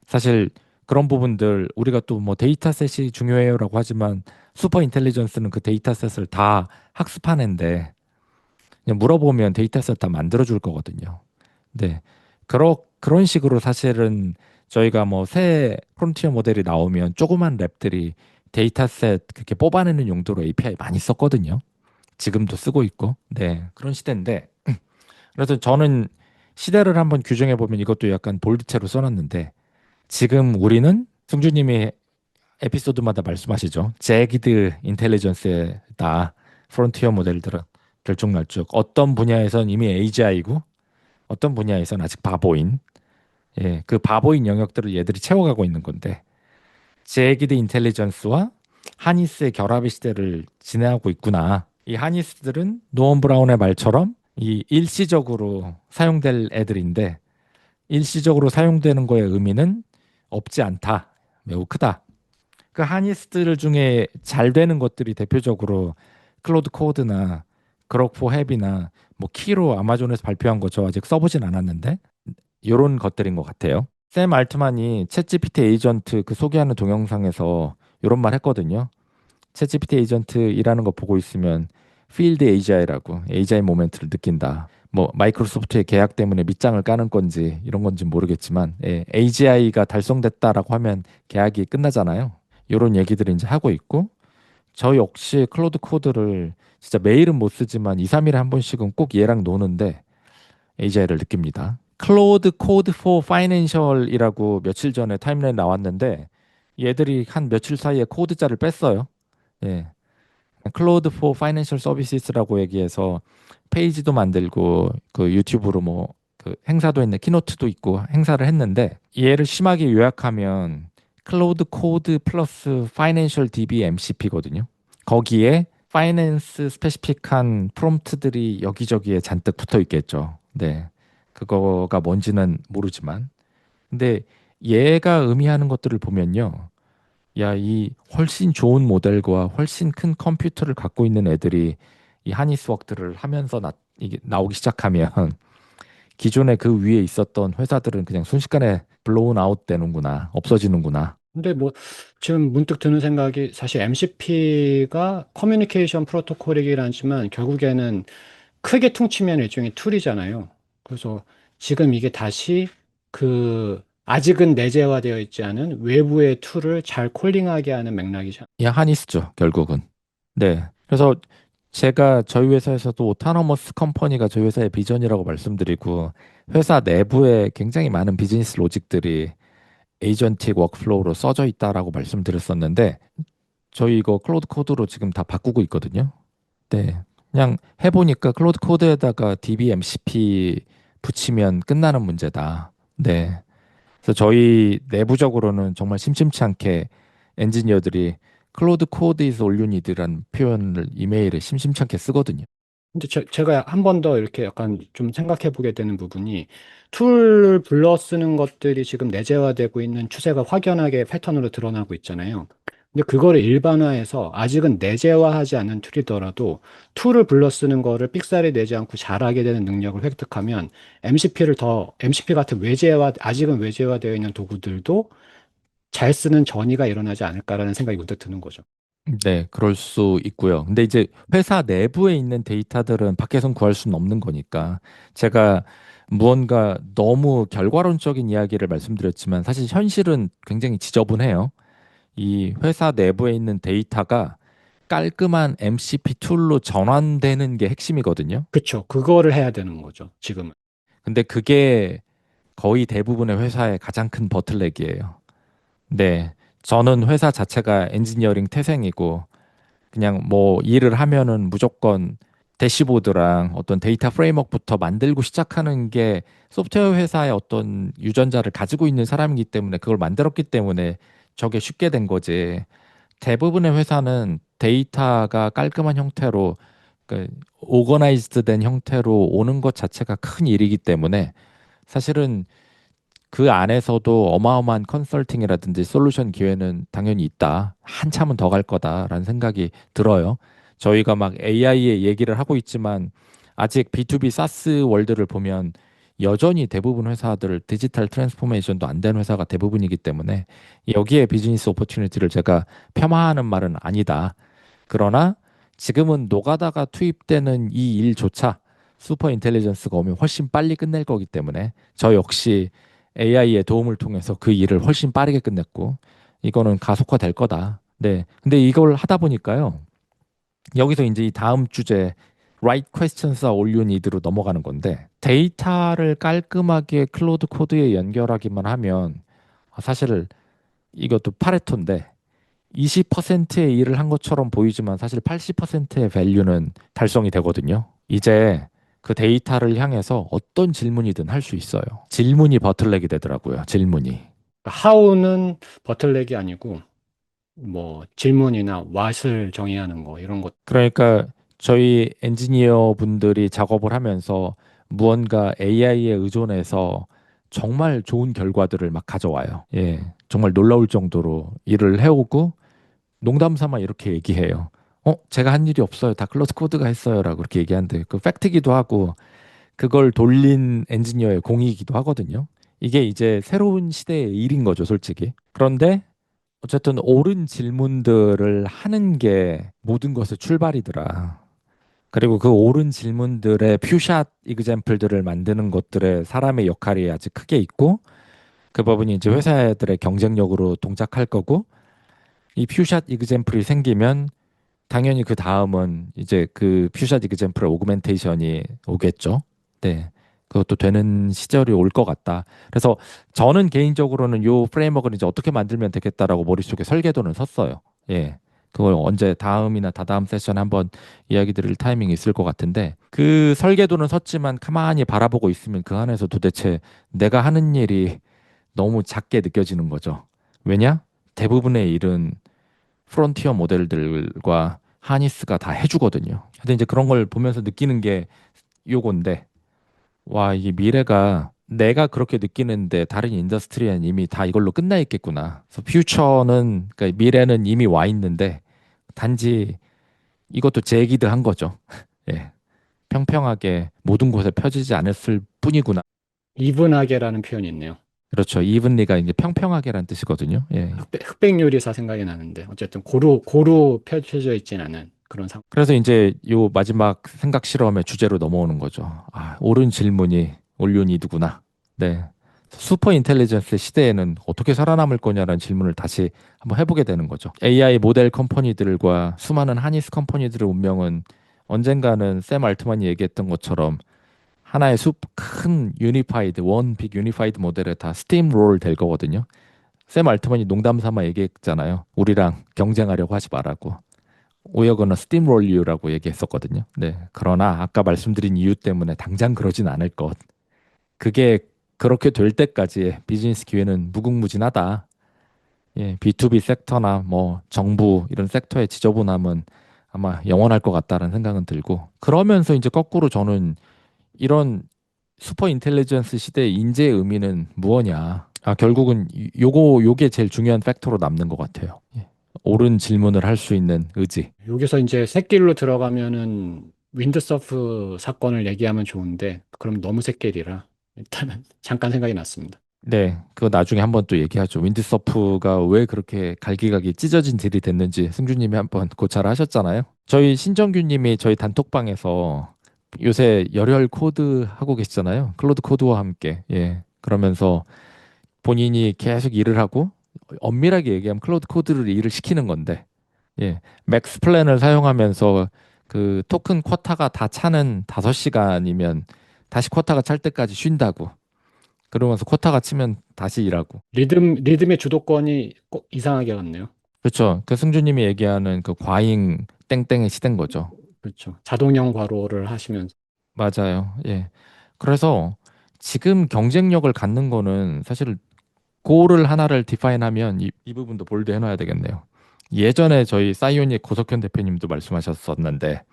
Speaker 1: 사실 그런 부분들 우리가 또 뭐 데이터셋이 중요해요라고 하지만 슈퍼 인텔리전스는 그 데이터셋을 다 학습하는데 그냥 물어보면 데이터셋 다 만들어줄 거거든요. 네. 그런 식으로 사실은 저희가 뭐 새 프론티어 모델이 나오면 조그만 랩들이 데이터셋 그렇게 뽑아내는 용도로 API 많이 썼거든요. 지금도 쓰고 있고. 네. 그런 시대인데 그래서 저는 시대를 한번 규정해 보면 이것도 약간 볼드체로 써놨는데 지금 우리는 승주님이 에피소드마다 말씀하시죠. 제기드 인텔리전스에다 프론티어 모델들은 들쭉날쭉 어떤 분야에선 이미 AGI고 어떤 분야에선 아직 바보인 예, 그 바보인 영역들을 얘들이 채워가고 있는 건데 제기드 인텔리전스와 하니스의 결합의 시대를 지내하고 있구나. 이 하니스들은 노원 브라운의 말처럼 이 일시적으로 사용될 애들인데 일시적으로 사용되는 거의 의미는 없지 않다. 매우 크다. 그 하니스들 중에 잘 되는 것들이 대표적으로 클로드 코드나 그럭포 햅이나 뭐 키로 아마존에서 발표한 거 저 아직 써보진 않았는데 이런 것들인 것 같아요. 샘 알트만이 챗GPT 에이전트 그 소개하는 동영상에서 이런 말 했거든요. 챗GPT 에이전트 일하는 거 보고 있으면 필드 AGI라고 AGI 모멘트를 느낀다. 뭐 마이크로소프트의 계약 때문에 밑장을 까는 건지 이런 건지 모르겠지만 예, AGI가 달성됐다라고 하면 계약이 끝나잖아요. 이런 얘기들을 이제 하고 있고 저 역시 클로드 코드를 진짜 매일은 못 쓰지만 2, 3일에 한 번씩은 꼭 얘랑 노는데 AGI를 느낍니다. 클로드 코드 포 파이낸셜이라고 며칠 전에 타임라인 나왔는데 얘들이 한 며칠 사이에 코드자를 뺐어요. 예. 클로드 포 파이낸셜 서비스라고 얘기해서 페이지도 만들고 그 유튜브로 뭐 그 행사도 했네 키노트도 있고 행사를 했는데 얘를 심하게 요약하면 클로드 코드 플러스 파이낸셜 DB MCP거든요. 거기에 파이낸스 스페시픽한 프롬프트들이 여기저기에 잔뜩 붙어 있겠죠. 네. 그거가 뭔지는 모르지만 근데 얘가 의미하는 것들을 보면요. 야, 이 훨씬 좋은 모델과 훨씬 큰 컴퓨터를 갖고 있는 애들이 이 하니스웍들을 하면서 이게 나오기 시작하면 기존에 그 위에 있었던 회사들은 그냥 순식간에 블로운 아웃 되는구나, 없어지는구나.
Speaker 2: 근데 뭐 지금 문득 드는 생각이 사실 MCP가 커뮤니케이션 프로토콜이긴 하지만 결국에는 크게 퉁치면 일종의 툴이잖아요. 그래서 지금 이게 다시 그 아직은 내재화되어 있지 않은 외부의 툴을 잘 콜링하게 하는 맥락이죠.
Speaker 1: 야, 하니스죠, 결국은. 네. 그래서 제가 저희 회사에서도 오타너머스 컴퍼니가 저희 회사의 비전이라고 말씀드리고 회사 내부에 굉장히 많은 비즈니스 로직들이 에이전틱 워크플로우로 써져 있다라고 말씀드렸었는데 저희 이거 클로드 코드로 지금 다 바꾸고 있거든요. 네. 그냥 해보니까 클로드 코드에다가 DBMCP 붙이면 끝나는 문제다. 네. 그래서 저희 내부적으로는 정말 심심치 않게 엔지니어들이 클로드 코드 is all you need란 표현을 이메일에 심심치 않게 쓰거든요.
Speaker 2: 근데 제가 한 번 더 이렇게 약간 좀 생각해 보게 되는 부분이 툴을 불러 쓰는 것들이 지금 내재화되고 있는 추세가 확연하게 패턴으로 드러나고 있잖아요. 근데 그거를 일반화해서 아직은 내재화하지 않은 툴이더라도 툴을 불러 쓰는 거를 삑사리 내지 않고 잘하게 되는 능력을 획득하면 MCP 같은 아직은 외재화되어 있는 도구들도 잘 쓰는 전이가 일어나지 않을까라는 생각이 문득 드는 거죠.
Speaker 1: 네, 그럴 수 있고요. 근데 이제 회사 내부에 있는 데이터들은 밖에선 구할 수는 없는 거니까 제가 무언가 너무 결과론적인 이야기를 말씀드렸지만 사실 현실은 굉장히 지저분해요. 이 회사 내부에 있는 데이터가 깔끔한 MCP 툴로 전환되는 게 핵심이거든요.
Speaker 2: 그쵸. 그거를 해야 되는 거죠. 지금은.
Speaker 1: 근데 그게 거의 대부분의 회사의 가장 큰 버틀렉이에요. 네. 저는 회사 자체가 엔지니어링 태생이고 그냥 뭐 일을 하면은 무조건 대시보드랑 어떤 데이터 프레임워크부터 만들고 시작하는 게 소프트웨어 회사의 어떤 유전자를 가지고 있는 사람이기 때문에 그걸 만들었기 때문에 저게 쉽게 된 거지. 대부분의 회사는 데이터가 깔끔한 형태로 그 오거나이즈드 된 형태로 오는 것 자체가 큰 일이기 때문에 사실은 그 안에서도 어마어마한 컨설팅이라든지 솔루션 기회는 당연히 있다. 한참은 더 갈 거다라는 생각이 들어요. 저희가 막 AI의 얘기를 하고 있지만 아직 B2B 사스 월드를 보면 여전히 대부분 회사들 디지털 트랜스포메이션도 안 된 회사가 대부분이기 때문에 여기에 비즈니스 오퍼튜니티를 제가 폄하하는 말은 아니다. 그러나 지금은 노가다가 투입되는 이 일조차 슈퍼 인텔리전스가 오면 훨씬 빨리 끝낼 거기 때문에 저 역시 AI의 도움을 통해서 그 일을 훨씬 빠르게 끝냈고 이거는 가속화될 거다. 네. 근데 이걸 하다 보니까요. 여기서 이제 이 다음 주제 Right questions are all you need로 넘어가는 건데 데이터를 깔끔하게 클로드 코드에 연결하기만 하면 사실 이것도 파레토인데 20%의 일을 한 것처럼 보이지만 사실 80%의 밸류는 달성이 되거든요. 이제 그 데이터를 향해서 어떤 질문이든 할 수 있어요. 질문이 버틀렉이 되더라고요. 질문이.
Speaker 2: How는 버틀렉이 아니고 뭐 질문이나 what을 정의하는 거 이런 것.
Speaker 1: 그러니까 저희 엔지니어 분들이 작업을 하면서 무언가 AI에 의존해서 정말 좋은 결과들을 막 가져와요. 예. 정말 놀라울 정도로 일을 해오고 농담 삼아 이렇게 얘기해요. 제가 한 일이 없어요. 다 클로즈 코드가 했어요라고 그렇게 얘기하는데 그 팩트기도 하고 그걸 돌린 엔지니어의 공이기도 하거든요. 이게 이제 새로운 시대의 일인 거죠, 솔직히. 그런데 어쨌든 옳은 질문들을 하는 게 모든 것의 출발이더라. 그리고 그 옳은 질문들의 퓨샷 이그젬플들을 만드는 것들에 사람의 역할이 아주 크게 있고 그 부분이 이제 회사들의 경쟁력으로 동작할 거고 이 퓨샷 이그젬플이 생기면 당연히 그 다음은 이제 그 퓨샷 이그젬플의 오그멘테이션이 오겠죠. 네. 그것도 되는 시절이 올 것 같다. 그래서 저는 개인적으로는 요 프레임워크를 이제 어떻게 만들면 되겠다라고 머릿속에 설계도는 섰어요. 예. 그걸 언제 다음이나 다다음 세션에 한번 이야기 드릴 타이밍이 있을 것 같은데 그 설계도는 섰지만 가만히 바라보고 있으면 그 안에서 도대체 내가 하는 일이 너무 작게 느껴지는 거죠. 왜냐? 대부분의 일은 프론티어 모델들과 하니스가 다 해주거든요. 근데 이제 그런 걸 보면서 느끼는 게 요건데, 와, 이게 미래가 내가 그렇게 느끼는데 다른 인더스트리엔 이미 다 이걸로 끝나 있겠구나. 그래서 퓨처는, 그러니까 미래는 이미 와 있는데, 단지 이것도 재기드한 거죠. 예. 평평하게 모든 곳에 펴지지 않았을 뿐이구나.
Speaker 2: 이분하게라는 표현이 있네요.
Speaker 1: 그렇죠. 이분리가 이제 평평하게란 뜻이거든요. 예.
Speaker 2: 흑백 요리사 생각이 나는데 어쨌든 고루 펼쳐져 있진 않은 그런 상황.
Speaker 1: 그래서 이제 요 마지막 생각 실험의 주제로 넘어오는 거죠. 아, 옳은 질문이 올윤이드구나. 네. 슈퍼 인텔리전스 시대에는 어떻게 살아남을 거냐라는 질문을 다시 한번 해보게 되는 거죠. AI 모델 컴퍼니들과 수많은 하니스 컴퍼니들의 운명은 언젠가는 샘 알트만이 얘기했던 것처럼 하나의 큰 유니파이드, 원 빅 유니파이드 모델에 다 스팀롤 될 거거든요. 샘 알트만이 농담 삼아 얘기했잖아요. 우리랑 경쟁하려고 하지 말라고. 오여거나 스팀롤류라고 얘기했었거든요. 네. 그러나 아까 말씀드린 이유 때문에 당장 그러진 않을 것. 그게 그렇게 될 때까지의 비즈니스 기회는 무궁무진하다. 예, B2B 섹터나 뭐 정부 이런 섹터의 지저분함은 아마 영원할 것 같다는 생각은 들고 그러면서 이제 거꾸로 저는 이런 슈퍼 인텔리전스 시대의 인재의 의미는 무엇냐? 결국은 요게 제일 중요한 팩터로 남는 것 같아요. 예. 옳은 질문을 할 수 있는 의지.
Speaker 2: 여기서 이제 새길로 들어가면은 윈드서프 사건을 얘기하면 좋은데 그럼 너무 새길이라 일단은 잠깐 생각이 났습니다.
Speaker 1: 네, 그거 나중에 한번 또 얘기하죠. 윈드서프가 왜 그렇게 갈기갈기 찢어진 딜이 됐는지 승주님이 한번 고찰을 하셨잖아요. 저희 신정규님이 저희 단톡방에서 요새 열혈 코드 하고 계시잖아요. 클로드 코드와 함께. 예. 그러면서 본인이 계속 일을 하고 엄밀하게 얘기하면 클로드 코드를 일을 시키는 건데, 예. 맥스 플랜을 사용하면서 그 토큰 쿼타가 다 차는 5시간이면 다시 쿼타가 찰 때까지 쉰다고. 그러면서 쿼타가 치면 다시 일하고.
Speaker 2: 리듬의 주도권이 꼭 이상하게 갔네요.
Speaker 1: 그렇죠. 그 승주님이 얘기하는 그 과잉 땡땡의 시대인 거죠.
Speaker 2: 그렇죠. 자동형 괄호를 하시면서
Speaker 1: 맞아요. 예. 그래서 지금 경쟁력을 갖는 거는 사실 고를 하나를 디파인하면 이 부분도 볼드 해놔야 되겠네요. 예전에 저희 사이오닉 고석현 대표님도 말씀하셨었는데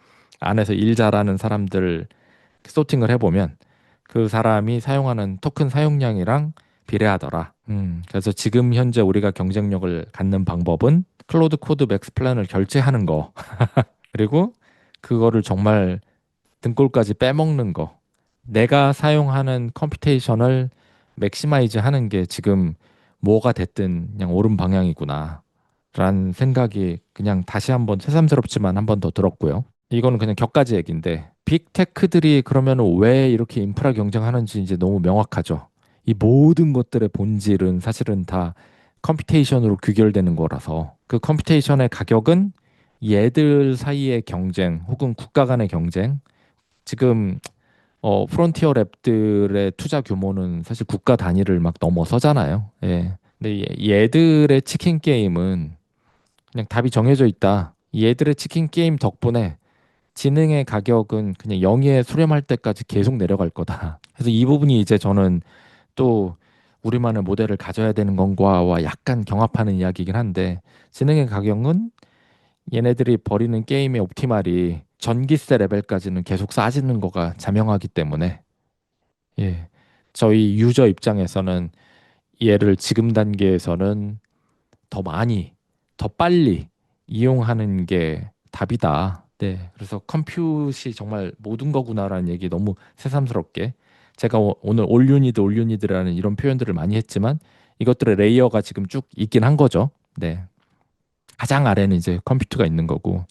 Speaker 1: 안에서 일 잘하는 사람들 소팅을 해보면 그 사람이 사용하는 토큰 사용량이랑 비례하더라. 그래서 지금 현재 우리가 경쟁력을 갖는 방법은 클로드 코드 맥스 플랜을 결제하는 거, 그리고 그거를 정말 등골까지 빼먹는 거. 내가 사용하는 컴퓨테이션을 맥시마이즈 하는 게 지금 뭐가 됐든 그냥 옳은 방향이구나. 라는 생각이 그냥 다시 한번 새삼스럽지만 한번 더 들었고요. 이거는 그냥 격가지 얘기인데 빅테크들이 그러면 왜 이렇게 인프라 경쟁하는지 이제 너무 명확하죠. 이 모든 것들의 본질은 사실은 다 컴퓨테이션으로 규결되는 거라서 그 컴퓨테이션의 가격은 얘들 사이의 경쟁 혹은 국가 간의 경쟁, 지금 프론티어 랩들의 투자 규모는 사실 국가 단위를 막 넘어서잖아요. 예. 근데 얘들의 치킨 게임은 그냥 답이 정해져 있다. 얘들의 치킨 게임 덕분에 지능의 가격은 그냥 영위에 수렴할 때까지 계속 내려갈 거다. 그래서 이 부분이 이제 저는 또 우리만의 모델을 가져야 되는 건가와 약간 경합하는 이야기이긴 한데, 지능의 가격은 얘네들이 벌이는 게임의 옵티말이 전기세 레벨까지는 계속 싸지는 거가 자명하기 때문에, 예, 저희 유저 입장에서는 얘를 지금 단계에서는 더 많이, 더 빨리 이용하는 게 답이다. 네, 그래서 컴퓨트이 정말 모든 거구나라는 얘기 너무 새삼스럽게 제가 오늘 올유니드라는 이런 표현들을 많이 했지만 이것들의 레이어가 지금 쭉 있긴 한 거죠. 네, 가장 아래는 이제 컴퓨터가 있는 거고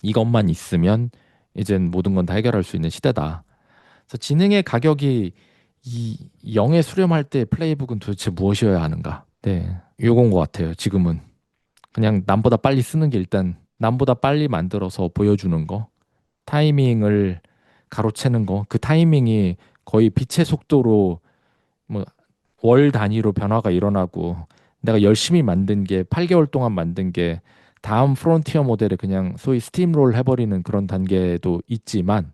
Speaker 1: 이것만 있으면 이젠 모든 건 다 해결할 수 있는 시대다. 그래서 지능의 가격이 이 0에 수렴할 때 플레이북은 도대체 무엇이어야 하는가? 네, 요건 것 같아요. 지금은 그냥 남보다 빨리 쓰는 게 일단 남보다 빨리 만들어서 보여주는 거, 타이밍을 가로채는 거, 그 타이밍이 거의 빛의 속도로 뭐 월 단위로 변화가 일어나고 내가 열심히 만든 게 8개월 동안 만든 게 다음 프론티어 모델에 그냥 소위 스팀롤 해버리는 그런 단계도 있지만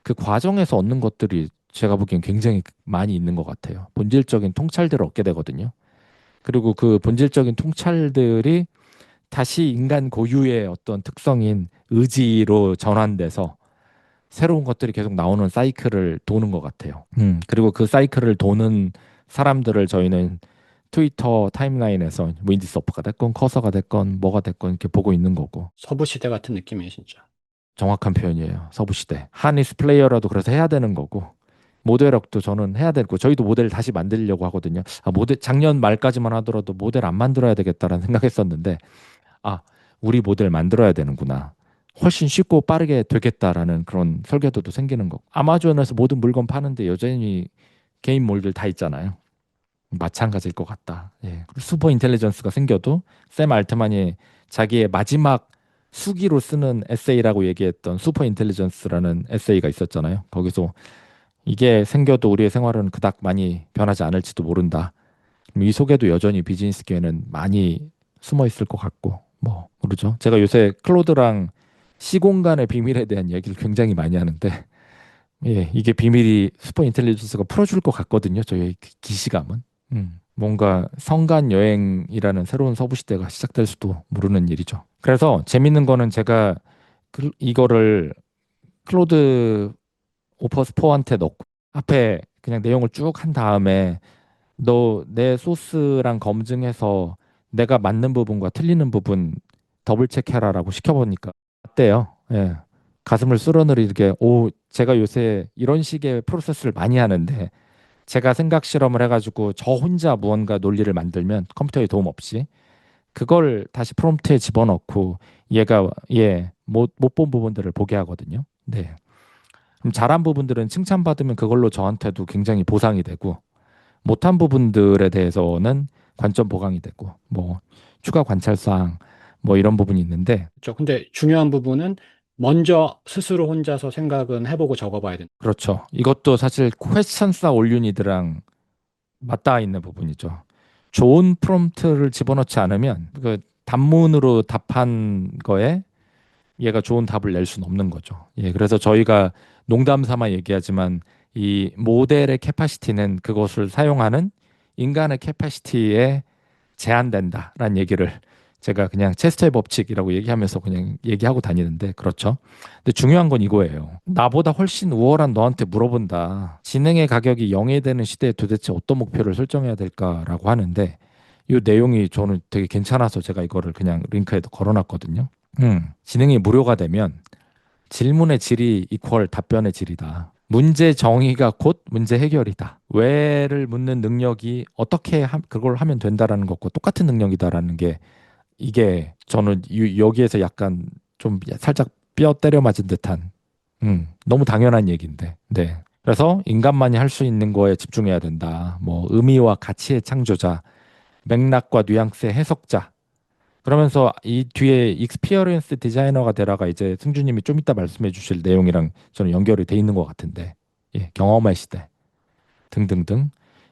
Speaker 1: 그 과정에서 얻는 것들이 제가 보기엔 굉장히 많이 있는 것 같아요. 본질적인 통찰들을 얻게 되거든요. 그리고 그 본질적인 통찰들이 다시 인간 고유의 어떤 특성인 의지로 전환돼서 새로운 것들이 계속 나오는 사이클을 도는 것 같아요. 그리고 그 사이클을 도는 사람들을 저희는 트위터 타임라인에서 윈디서프가 됐건 커서가 됐건 뭐가 됐건 이렇게 보고 있는 거고.
Speaker 2: 서부 시대 같은 느낌이에요, 진짜.
Speaker 1: 정확한 표현이에요. 서부시대. 한이스 플레이어라도 그래서 해야 되는 거고. 모델업도 저는 해야 되고 저희도 모델 다시 만들려고 하거든요. 모델 작년 말까지만 하더라도 모델 안 만들어야 되겠다라는 생각했었는데 아, 우리 모델 만들어야 되는구나. 훨씬 쉽고 빠르게 되겠다라는 그런 설계도도 생기는 거고. 아마존에서 모든 물건 파는데 여전히 개인 몰들 다 있잖아요. 마찬가지일 것 같다. 예. 그리고 슈퍼 인텔리전스가 생겨도 샘 알트만이 자기의 마지막 수기로 쓰는 에세이라고 얘기했던 슈퍼 인텔리전스라는 에세이가 있었잖아요. 거기서 이게 생겨도 우리의 생활은 그닥 많이 변하지 않을지도 모른다. 이 속에도 여전히 비즈니스 기회는 많이 숨어 있을 것 같고 뭐 모르죠. 제가 요새 클로드랑 시공간의 비밀에 대한 얘기를 굉장히 많이 하는데 예, 이게 비밀이 슈퍼 인텔리전스가 풀어줄 것 같거든요. 저희 기시감은. 뭔가 성간 여행이라는 새로운 서부 시대가 시작될 수도 모르는 일이죠. 그래서 재밌는 거는 제가 이거를 클로드 오퍼스4한테 넣고 앞에 그냥 내용을 쭉 한 다음에 너 내 소스랑 검증해서 내가 맞는 부분과 틀리는 부분 더블 체크해라라고 시켜보니까 맞대요. 예. 가슴을 쓸어내리게 오 제가 요새 이런 식의 프로세스를 많이 하는데 제가 생각 실험을 해가지고 저 혼자 무언가 논리를 만들면 컴퓨터의 도움 없이 그걸 다시 프롬프트에 집어넣고 얘가 못 본 부분들을 보게 하거든요. 네. 그럼 잘한 부분들은 칭찬받으면 그걸로 저한테도 굉장히 보상이 되고 못한 부분들에 대해서는 관점 보강이 되고 뭐 추가 관찰사항 뭐 이런 부분이 있는데
Speaker 2: 그렇죠. 근데 중요한 부분은 먼저 스스로 혼자서 생각은 해보고 적어봐야 된다.
Speaker 1: 그렇죠. 이것도 사실 퀘스천사 올유니드랑 맞닿아 있는 부분이죠. 좋은 프롬프트를 집어넣지 않으면 그 단문으로 답한 거에 얘가 좋은 답을 낼 수는 없는 거죠. 예, 그래서 저희가 농담 삼아 얘기하지만 이 모델의 캐파시티는 그것을 사용하는 인간의 캐파시티에 제한된다라는 얘기를 제가 그냥 체스터의 법칙이라고 얘기하면서 그냥 얘기하고 다니는데 그렇죠. 근데 중요한 건 이거예요. 나보다 훨씬 우월한 너한테 물어본다. 지능의 가격이 0이 되는 시대에 도대체 어떤 목표를 설정해야 될까라고 하는데 이 내용이 저는 되게 괜찮아서 제가 이거를 그냥 링크에도 걸어놨거든요. 지능이 무료가 되면 질문의 질이 이퀄 답변의 질이다. 문제 정의가 곧 문제 해결이다. 왜를 묻는 능력이 그걸 하면 된다라는 것과 똑같은 능력이다라는 게 이게 저는 여기에서 약간 좀 살짝 뼈 때려 맞은 듯한 너무 당연한 얘기인데. 네. 그래서 인간만이 할 수 있는 거에 집중해야 된다. 뭐 의미와 가치의 창조자, 맥락과 뉘앙스의 해석자. 그러면서 이 뒤에 익스피리언스 디자이너가 되라가 이제 승주님이 좀 이따 말씀해 주실 내용이랑 저는 연결이 돼 있는 것 같은데 예, 경험의 시대 등등등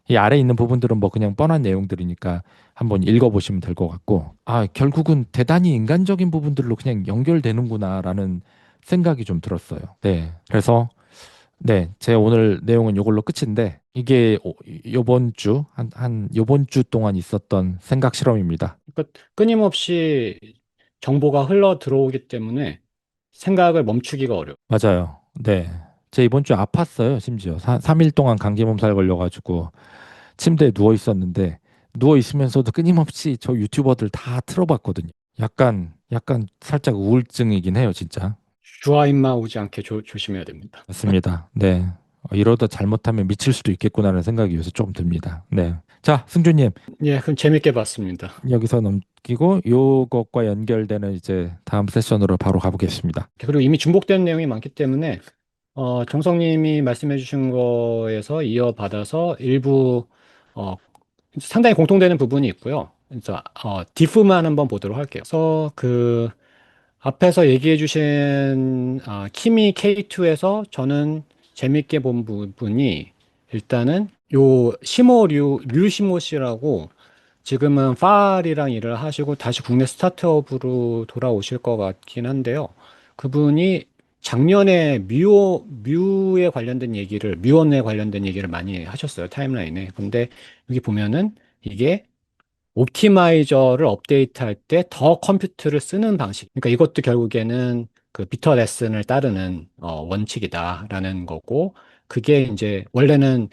Speaker 1: 이 아래 있는 부분들은 뭐 그냥 뻔한 내용들이니까 한번 읽어보시면 될 것 같고 아 결국은 대단히 인간적인 부분들로 그냥 연결되는구나라는 생각이 좀 들었어요. 네, 그래서 네, 제 오늘 내용은 이걸로 끝인데 이게 요번 주 한 요번 주 동안 있었던 생각 실험입니다.
Speaker 2: 그러니까 끊임없이 정보가 흘러 들어오기 때문에 생각을 멈추기가 어려워.
Speaker 1: 맞아요. 네. 제 이번 주에 아팠어요, 심지어. 3일 동안 감기 몸살 걸려가지고 침대에 누워 있었는데 누워 있으면서도 끊임없이 저 유튜버들 다 틀어봤거든요. 약간 살짝 우울증이긴 해요, 진짜.
Speaker 2: 주화인마 오지 않게 조심해야 됩니다.
Speaker 1: 맞습니다. 네. 이러다 잘못하면 미칠 수도 있겠구나라는 생각이 요새 조금 듭니다. 네. 자, 승주님,
Speaker 2: 예, 그럼 재밌게 봤습니다.
Speaker 1: 여기서 넘기고 요것과 연결되는 이제 다음 세션으로 바로 가보겠습니다.
Speaker 2: 그리고 이미 중복된 내용이 많기 때문에 정성님이 말씀해 주신 거에서 이어받아서 일부 어, 상당히 공통되는 부분이 있고요. 그래서 디프만 한번 보도록 할게요. 그래서 그 앞에서 얘기해 주신 키미 K2에서 저는 재밌게 본 부분이 일단은 요 류 시모 씨라고 지금은 파알이랑 일을 하시고 다시 국내 스타트업으로 돌아오실 것 같긴 한데요. 그분이 작년에 뮤에 관련된 얘기를, 뮤원에 관련된 얘기를 많이 하셨어요. 타임라인에. 근데 여기 보면은 이게 옵티마이저를 업데이트할 때 더 컴퓨터를 쓰는 방식. 그러니까 이것도 결국에는 그 비터 레슨을 따르는 원칙이다라는 거고, 그게 이제 원래는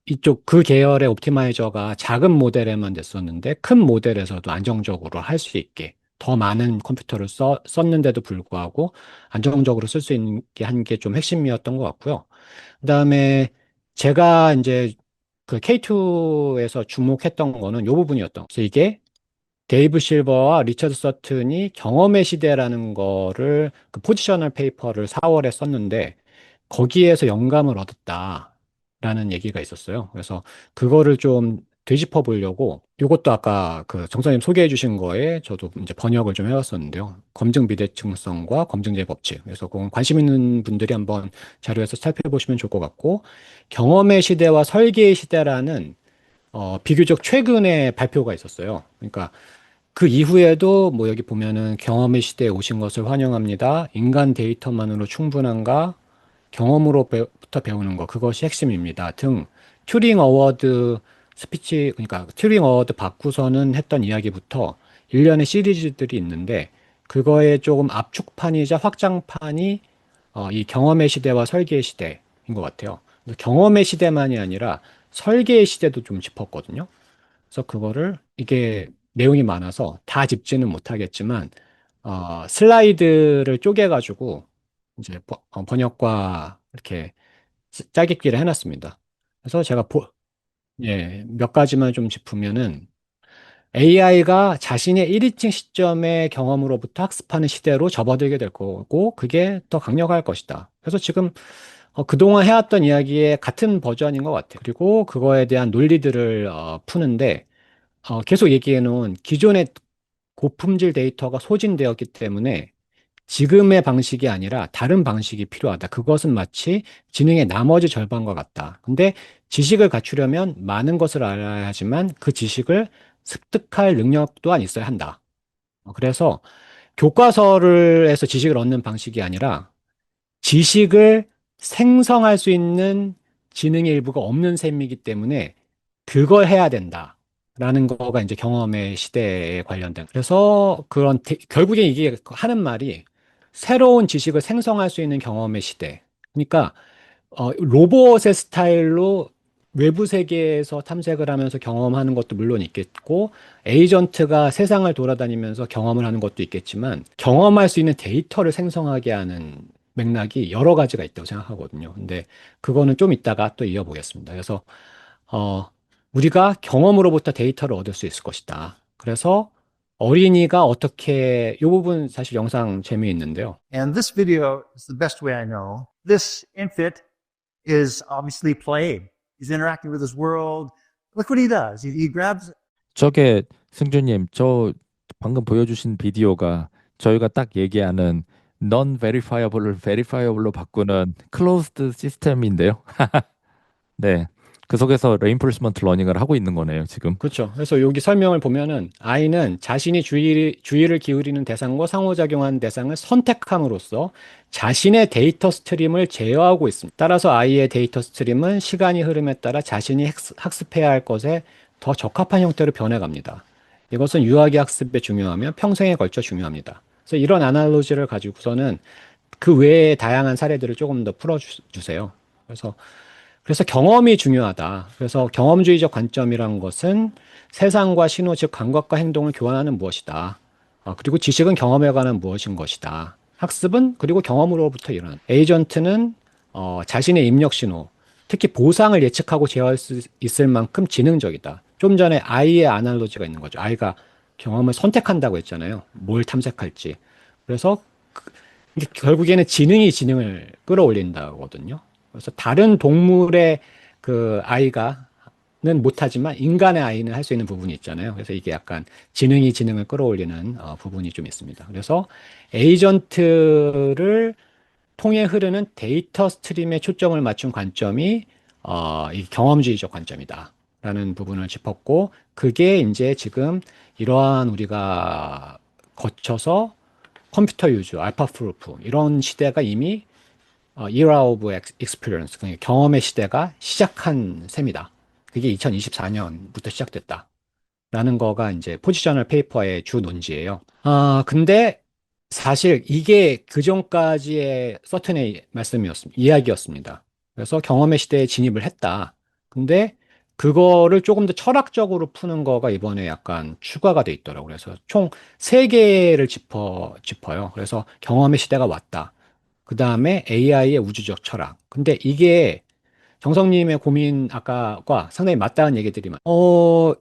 Speaker 2: 이쪽 그 계열의 옵티마이저가 작은 모델에만 됐었는데 큰 모델에서도 안정적으로 할 수 있게 더 많은 컴퓨터를 썼는데도 불구하고 안정적으로 쓸 수 있게 한 게 좀 핵심이었던 것 같고요. 그다음에 제가 이제 그 K2에서 주목했던 거는 이 부분이었던. 그래서 이게 데이브 실버와 리처드 서튼이 경험의 시대라는 거를 그 포지셔널 페이퍼를 4월에 썼는데 거기에서 영감을 얻었다라는 얘기가 있었어요. 그래서 그거를 좀 되짚어 보려고 이것도 아까 그 정선님 소개해 주신 거에 저도 이제 번역을 좀 해왔었는데요. 검증 비대칭성과 검증제 법칙. 그래서 그건 관심 있는 분들이 한번 자료에서 살펴보시면 좋을 것 같고 경험의 시대와 설계의 시대라는 비교적 최근에 발표가 있었어요. 그러니까 그 이후에도 뭐 여기 보면은 경험의 시대에 오신 것을 환영합니다. 인간 데이터만으로 충분한가? 경험으로부터 배우는 거 그것이 핵심입니다. 등 튜링 어워드 스피치 그러니까 튜링 어워드 받고서는 했던 이야기부터 일련의 시리즈들이 있는데 그거의 조금 압축판이자 확장판이 이 경험의 시대와 설계의 시대인 것 같아요. 경험의 시대만이 아니라 설계의 시대도 좀 짚었거든요. 그래서 그거를 이게 내용이 많아서 다 짚지는 못하겠지만 슬라이드를 쪼개가지고 이제 번역과 이렇게 짜깁기를 해놨습니다. 그래서 제가 예, 몇 가지만 좀 짚으면은 AI가 자신의 1인칭 시점의 경험으로부터 학습하는 시대로 접어들게 될 거고 그게 더 강력할 것이다. 그래서 지금 그동안 해왔던 이야기의 같은 버전인 것 같아요. 그리고 그거에 대한 논리들을 푸는데 계속 얘기해 놓은 기존의 고품질 데이터가 소진되었기 때문에 지금의 방식이 아니라 다른 방식이 필요하다. 그것은 마치 지능의 나머지 절반과 같다. 근데 지식을 갖추려면 많은 것을 알아야 하지만 그 지식을 습득할 능력 또한 있어야 한다. 그래서 교과서를 해서 지식을 얻는 방식이 아니라 지식을 생성할 수 있는 지능의 일부가 없는 셈이기 때문에 그걸 해야 된다. 라는 거가 이제 경험의 시대에 관련된. 그래서 결국에 이게 하는 말이 새로운 지식을 생성할 수 있는 경험의 시대. 그러니까 로봇의 스타일로 외부 세계에서 탐색을 하면서 경험하는 것도 물론 있겠고, 에이전트가 세상을 돌아다니면서 경험을 하는 것도 있겠지만, 경험할 수 있는 데이터를 생성하게 하는 맥락이 여러 가지가 있다고 생각하거든요. 근데 그거는 좀 이따가 또 이어보겠습니다. 그래서, 어, 우리가 경험으로부터 데이터를 얻을 수 있을 것이다. 그래서 어린이가 어떻게, 이 부분 사실 영상 재미있는데요.
Speaker 3: And this video is the best way I know. This infant is obviously playing. He's interacting with his world. Look what he does. He grabs.
Speaker 1: 저게 승주님, 저 방금 보여주신 비디오가 저희가 딱 얘기하는 non-verifiable을 verifiable로 바꾸는 closed 시스템인데요. 네, 그 속에서 reinforcement learning을 하고 있는 거네요, 지금.
Speaker 2: 그렇죠. 그래서 여기 설명을 보면은 아이는 자신이 주의를 기울이는 대상과 상호작용하는 대상을 선택함으로써 자신의 데이터 스트림을 제어하고 있습니다. 따라서 아이의 데이터 스트림은 시간이 흐름에 따라 자신이 학습해야 할 것에 더 적합한 형태로 변해갑니다. 이것은 유아기 학습에 중요하며 평생에 걸쳐 중요합니다. 그래서 이런 아날로지를 가지고서는 그 외의 다양한 사례들을 조금 더 풀어주세요. 그래서 경험이 중요하다. 그래서 경험주의적 관점이란 것은 세상과 신호, 즉 감각과 행동을 교환하는 무엇이다. 그리고 지식은 경험에 관한 무엇인 것이다. 학습은 그리고 경험으로부터 일어난. 에이전트는 자신의 입력 신호, 특히 보상을 예측하고 제어할 수 있을 만큼 지능적이다. 좀 전에 아이의 아날로지가 있는 거죠. 아이가 경험을 선택한다고 했잖아요. 뭘 탐색할지. 그래서 이게 결국에는 지능이 지능을 끌어올린다거든요. 그래서 다른 동물의 그 아이가는 못하지만 인간의 아이는 할 수 있는 부분이 있잖아요. 그래서 이게 약간 지능이 지능을 끌어올리는 부분이 좀 있습니다. 그래서 에이전트를 통해 흐르는 데이터 스트림에 초점을 맞춘 관점이 이 경험주의적 관점이다라는 부분을 짚었고 그게 이제 지금 이러한 우리가 거쳐서 컴퓨터 유저, 알파 프루프 이런 시대가 이미 era of experience, 그러니까 경험의 시대가 시작한 셈이다. 그게 2024년부터 시작됐다. 라는 거가 이제 포지셔널 페이퍼의 주 논지예요. 근데 사실 이게 그 전까지의 서튼의 이야기였습니다. 그래서 경험의 시대에 진입을 했다. 근데 그거를 조금 더 철학적으로 푸는 거가 이번에 약간 추가가 돼 있더라고요. 그래서 총 세개를 짚어요. 그래서 경험의 시대가 왔다. 그 다음에 AI의 우주적 철학. 근데 이게 정성님의 고민 아까과 상당히 맞닿은 얘기들이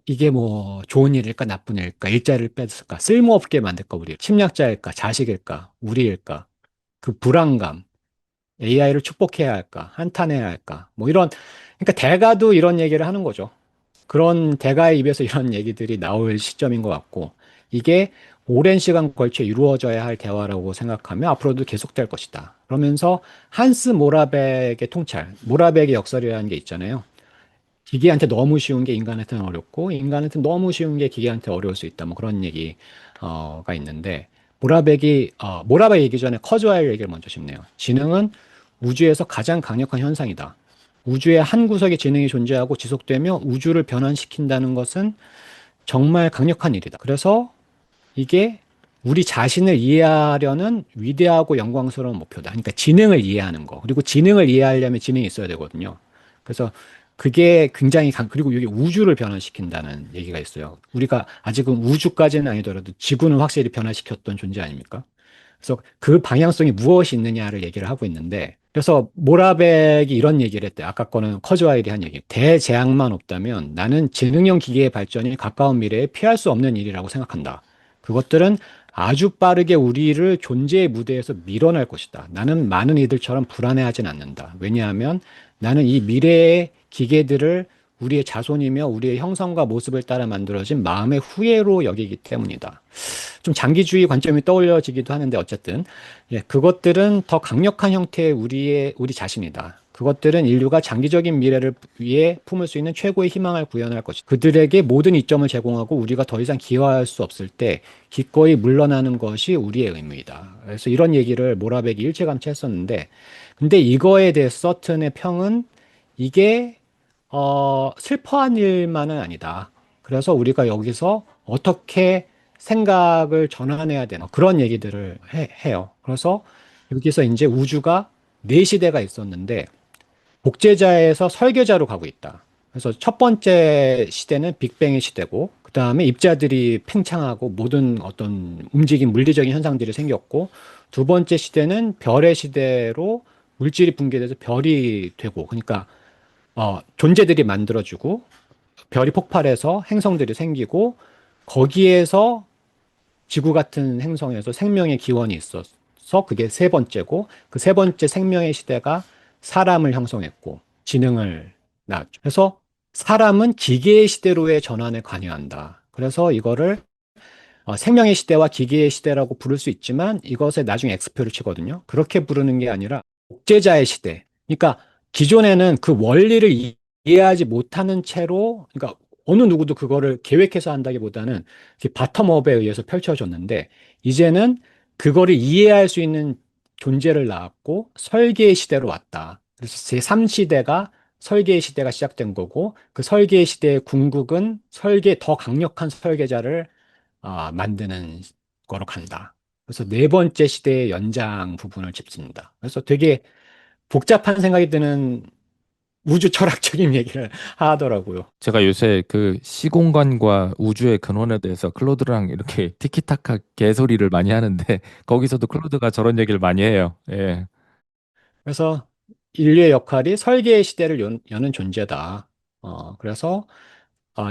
Speaker 2: 이게 뭐 좋은 일일까 나쁜 일일까 일자리를 뺏을까 쓸모없게 만들까 우리 침략자일까 자식일까 우리일까 그 불안감 AI를 축복해야 할까 한탄해야 할까 뭐 이런 그러니까 대가도 이런 얘기를 하는 거죠. 그런 대가의 입에서 이런 얘기들이 나올 시점인 것 같고 이게 오랜 시간 걸쳐 이루어져야 할 대화라고 생각하면 앞으로도 계속될 것이다. 그러면서 한스 모라백의 통찰, 모라백의 역설이라는 게 있잖아요. 기계한테 너무 쉬운 게 인간한테는 어렵고 인간한테 너무 쉬운 게 기계한테 어려울 수 있다. 뭐 그런 얘기가 있는데 모라백 얘기 전에 커즈와일 얘기를 먼저 짚네요. 지능은 우주에서 가장 강력한 현상이다. 우주의 한 구석에 지능이 존재하고 지속되며 우주를 변환시킨다는 것은 정말 강력한 일이다. 그래서 이게 우리 자신을 이해하려는 위대하고 영광스러운 목표다. 그러니까 지능을 이해하는 거. 그리고 지능을 이해하려면 지능이 있어야 되거든요. 그래서 그게 굉장히 그리고 이게 우주를 변화시킨다는 얘기가 있어요. 우리가 아직은 우주까지는 아니더라도 지구는 확실히 변화시켰던 존재 아닙니까? 그래서 그 방향성이 무엇이 있느냐를 얘기를 하고 있는데, 그래서 모라백이 이런 얘기를 했대요. 아까 거는 커즈와일이 한 얘기. 대재앙만 없다면 나는 지능형 기계의 발전이 가까운 미래에 피할 수 없는 일이라고 생각한다. 그것들은 아주 빠르게 우리를 존재의 무대에서 밀어낼 것이다. 나는 많은 이들처럼 불안해하진 않는다. 왜냐하면 나는 이 미래의 기계들을 우리의 자손이며 우리의 형성과 모습을 따라 만들어진 마음의 후예로 여기기 때문이다. 좀 장기주의 관점이 떠올려지기도 하는데 어쨌든 예, 그것들은 더 강력한 형태의 우리 자신이다. 그것들은 인류가 장기적인 미래를 위해 품을 수 있는 최고의 희망을 구현할 것이다. 그들에게 모든 이점을 제공하고 우리가 더 이상 기여할 수 없을 때 기꺼이 물러나는 것이 우리의 의무이다. 그래서 이런 얘기를 모라백이 일체감치 했었는데, 근데 이거에 대해서 서튼의 평은 이게 슬퍼한 일만은 아니다. 그래서 우리가 여기서 어떻게 생각을 전환해야 되나 그런 얘기들을 해요. 그래서 여기서 이제 우주가 네 시대가 있었는데 복제자에서 설계자로 가고 있다. 그래서 첫 번째 시대는 빅뱅의 시대고, 그 다음에 입자들이 팽창하고 모든 어떤 움직임, 물리적인 현상들이 생겼고, 두 번째 시대는 별의 시대로 물질이 붕괴돼서 별이 되고, 그러니까 존재들이 만들어지고 별이 폭발해서 행성들이 생기고 거기에서 지구 같은 행성에서 생명의 기원이 있어서 그게 세 번째고 그 세 번째 생명의 시대가 사람을 형성했고 지능을 낳았죠. 그래서 사람은 기계의 시대로의 전환에 관여한다. 그래서 이거를 생명의 시대와 기계의 시대라고 부를 수 있지만 이것에 나중에 X표를 치거든요. 그렇게 부르는 게 아니라 복제자의 시대. 그러니까 기존에는 그 원리를 이해하지 못하는 채로, 그러니까 어느 누구도 그거를 계획해서 한다기보다는 바텀업에 의해서 펼쳐졌는데 이제는 그거를 이해할 수 있는 존재를 낳았고 설계의 시대로 왔다. 그래서 제3시대가 설계의 시대가 시작된 거고 그 설계의 시대의 궁극은 더 강력한 설계자를 만드는 거로 간다. 그래서 네 번째 시대의 연장 부분을 짚습니다. 그래서 되게 복잡한 생각이 드는 우주 철학적인 얘기를 하더라고요.
Speaker 1: 제가 요새 그 시공간과 우주의 근원에 대해서 클로드랑 이렇게 티키타카 개소리를 많이 하는데 거기서도 클로드가 저런 얘기를 많이 해요. 예.
Speaker 2: 그래서 인류의 역할이 설계의 시대를 여는 존재다. 그래서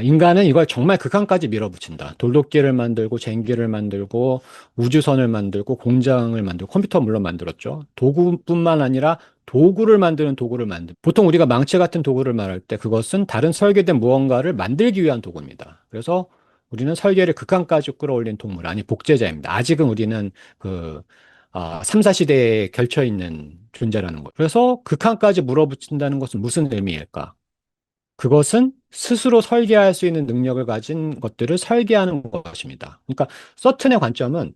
Speaker 2: 인간은 이걸 정말 극한까지 밀어붙인다. 돌도끼를 만들고, 쟁기를 만들고, 우주선을 만들고, 공장을 만들고, 컴퓨터 물론 만들었죠. 도구뿐만 아니라 도구를 만드는 도구를 보통 우리가 망치 같은 도구를 말할 때 그것은 다른 설계된 무언가를 만들기 위한 도구입니다. 그래서 우리는 설계를 극한까지 끌어올린 동물, 아니 복제자입니다. 아직은 우리는 3, 4시대에 걸쳐 있는 존재라는 거예요. 그래서 극한까지 물어붙인다는 것은 무슨 의미일까? 그것은 스스로 설계할 수 있는 능력을 가진 것들을 설계하는 것입니다. 그러니까 서튼의 관점은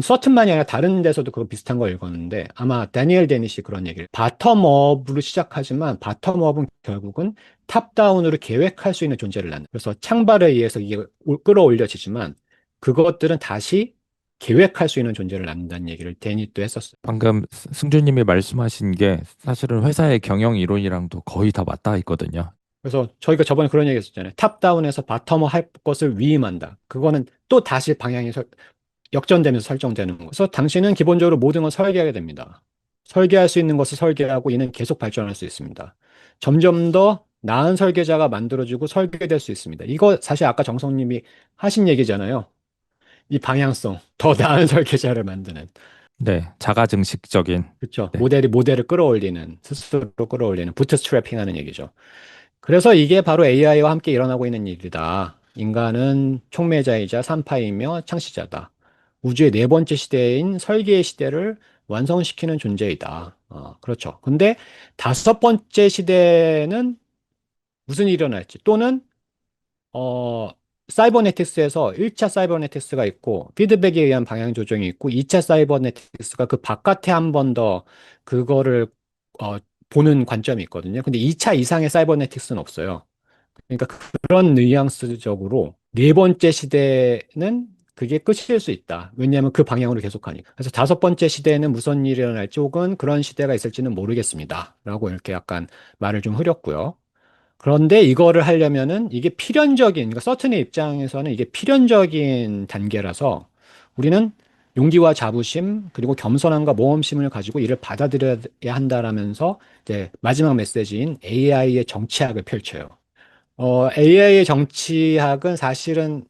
Speaker 2: 서튼만이 아니라 다른 데서도 그거 비슷한 걸 읽었는데 아마 다니엘 데니시 그런 얘기를 바텀업으로 시작하지만 바텀업은 결국은 탑다운으로 계획할 수 있는 존재를 낳는 그래서 창발에 의해서 이게 끌어올려지지만 그것들은 다시 계획할 수 있는 존재를 낳는다는 얘기를 데니도 했었어요.
Speaker 1: 방금 승주님이 말씀하신 게 사실은 회사의 경영 이론이랑도 거의 다 맞닿아 있거든요.
Speaker 2: 그래서 저희가 저번에 그런 얘기 했었잖아요. 탑다운에서 바텀업 할 것을 위임한다. 그거는 또 다시 방향이 역전되면서 설정되는 거. 그래서 당신은 기본적으로 모든 걸 설계하게 됩니다. 설계할 수 있는 것을 설계하고 이는 계속 발전할 수 있습니다. 점점 더 나은 설계자가 만들어지고 설계될 수 있습니다. 이거 사실 아까 정성님이 하신 얘기잖아요. 이 방향성, 더 나은 설계자를 만드는.
Speaker 1: 네, 자가증식적인.
Speaker 2: 그렇죠.
Speaker 1: 네.
Speaker 2: 모델을 끌어올리는, 스스로 끌어올리는, 부트스트래핑 하는 얘기죠. 그래서 이게 바로 AI와 함께 일어나고 있는 일이다. 인간은 촉매자이자 산파이며 창시자다. 우주의 네 번째 시대인 설계의 시대를 완성시키는 존재이다. 그렇죠. 근데 다섯 번째 시대는 무슨 일이 일어날지 또는 어, 사이버네틱스에서 1차 사이버네틱스가 있고 피드백에 의한 방향 조정이 있고 2차 사이버네틱스가 그 바깥에 한 번 더 그거를 보는 관점이 있거든요. 근데 2차 이상의 사이버네틱스는 없어요. 그러니까 그런 뉘앙스적으로 네 번째 시대는 그게 끝일 수 있다. 왜냐하면 그 방향으로 계속 가니까. 그래서 다섯 번째 시대에는 무슨 일이 일어날지 혹은 그런 시대가 있을지는 모르겠습니다. 라고 이렇게 약간 말을 좀 흐렸고요. 그런데 이거를 하려면은 이게 필연적인, 그러니까 서튼의 입장에서는 이게 필연적인 단계라서 우리는 용기와 자부심 그리고 겸손함과 모험심을 가지고 이를 받아들여야 한다라면서 이제 마지막 메시지인 AI의 정치학을 펼쳐요. AI의 정치학은 사실은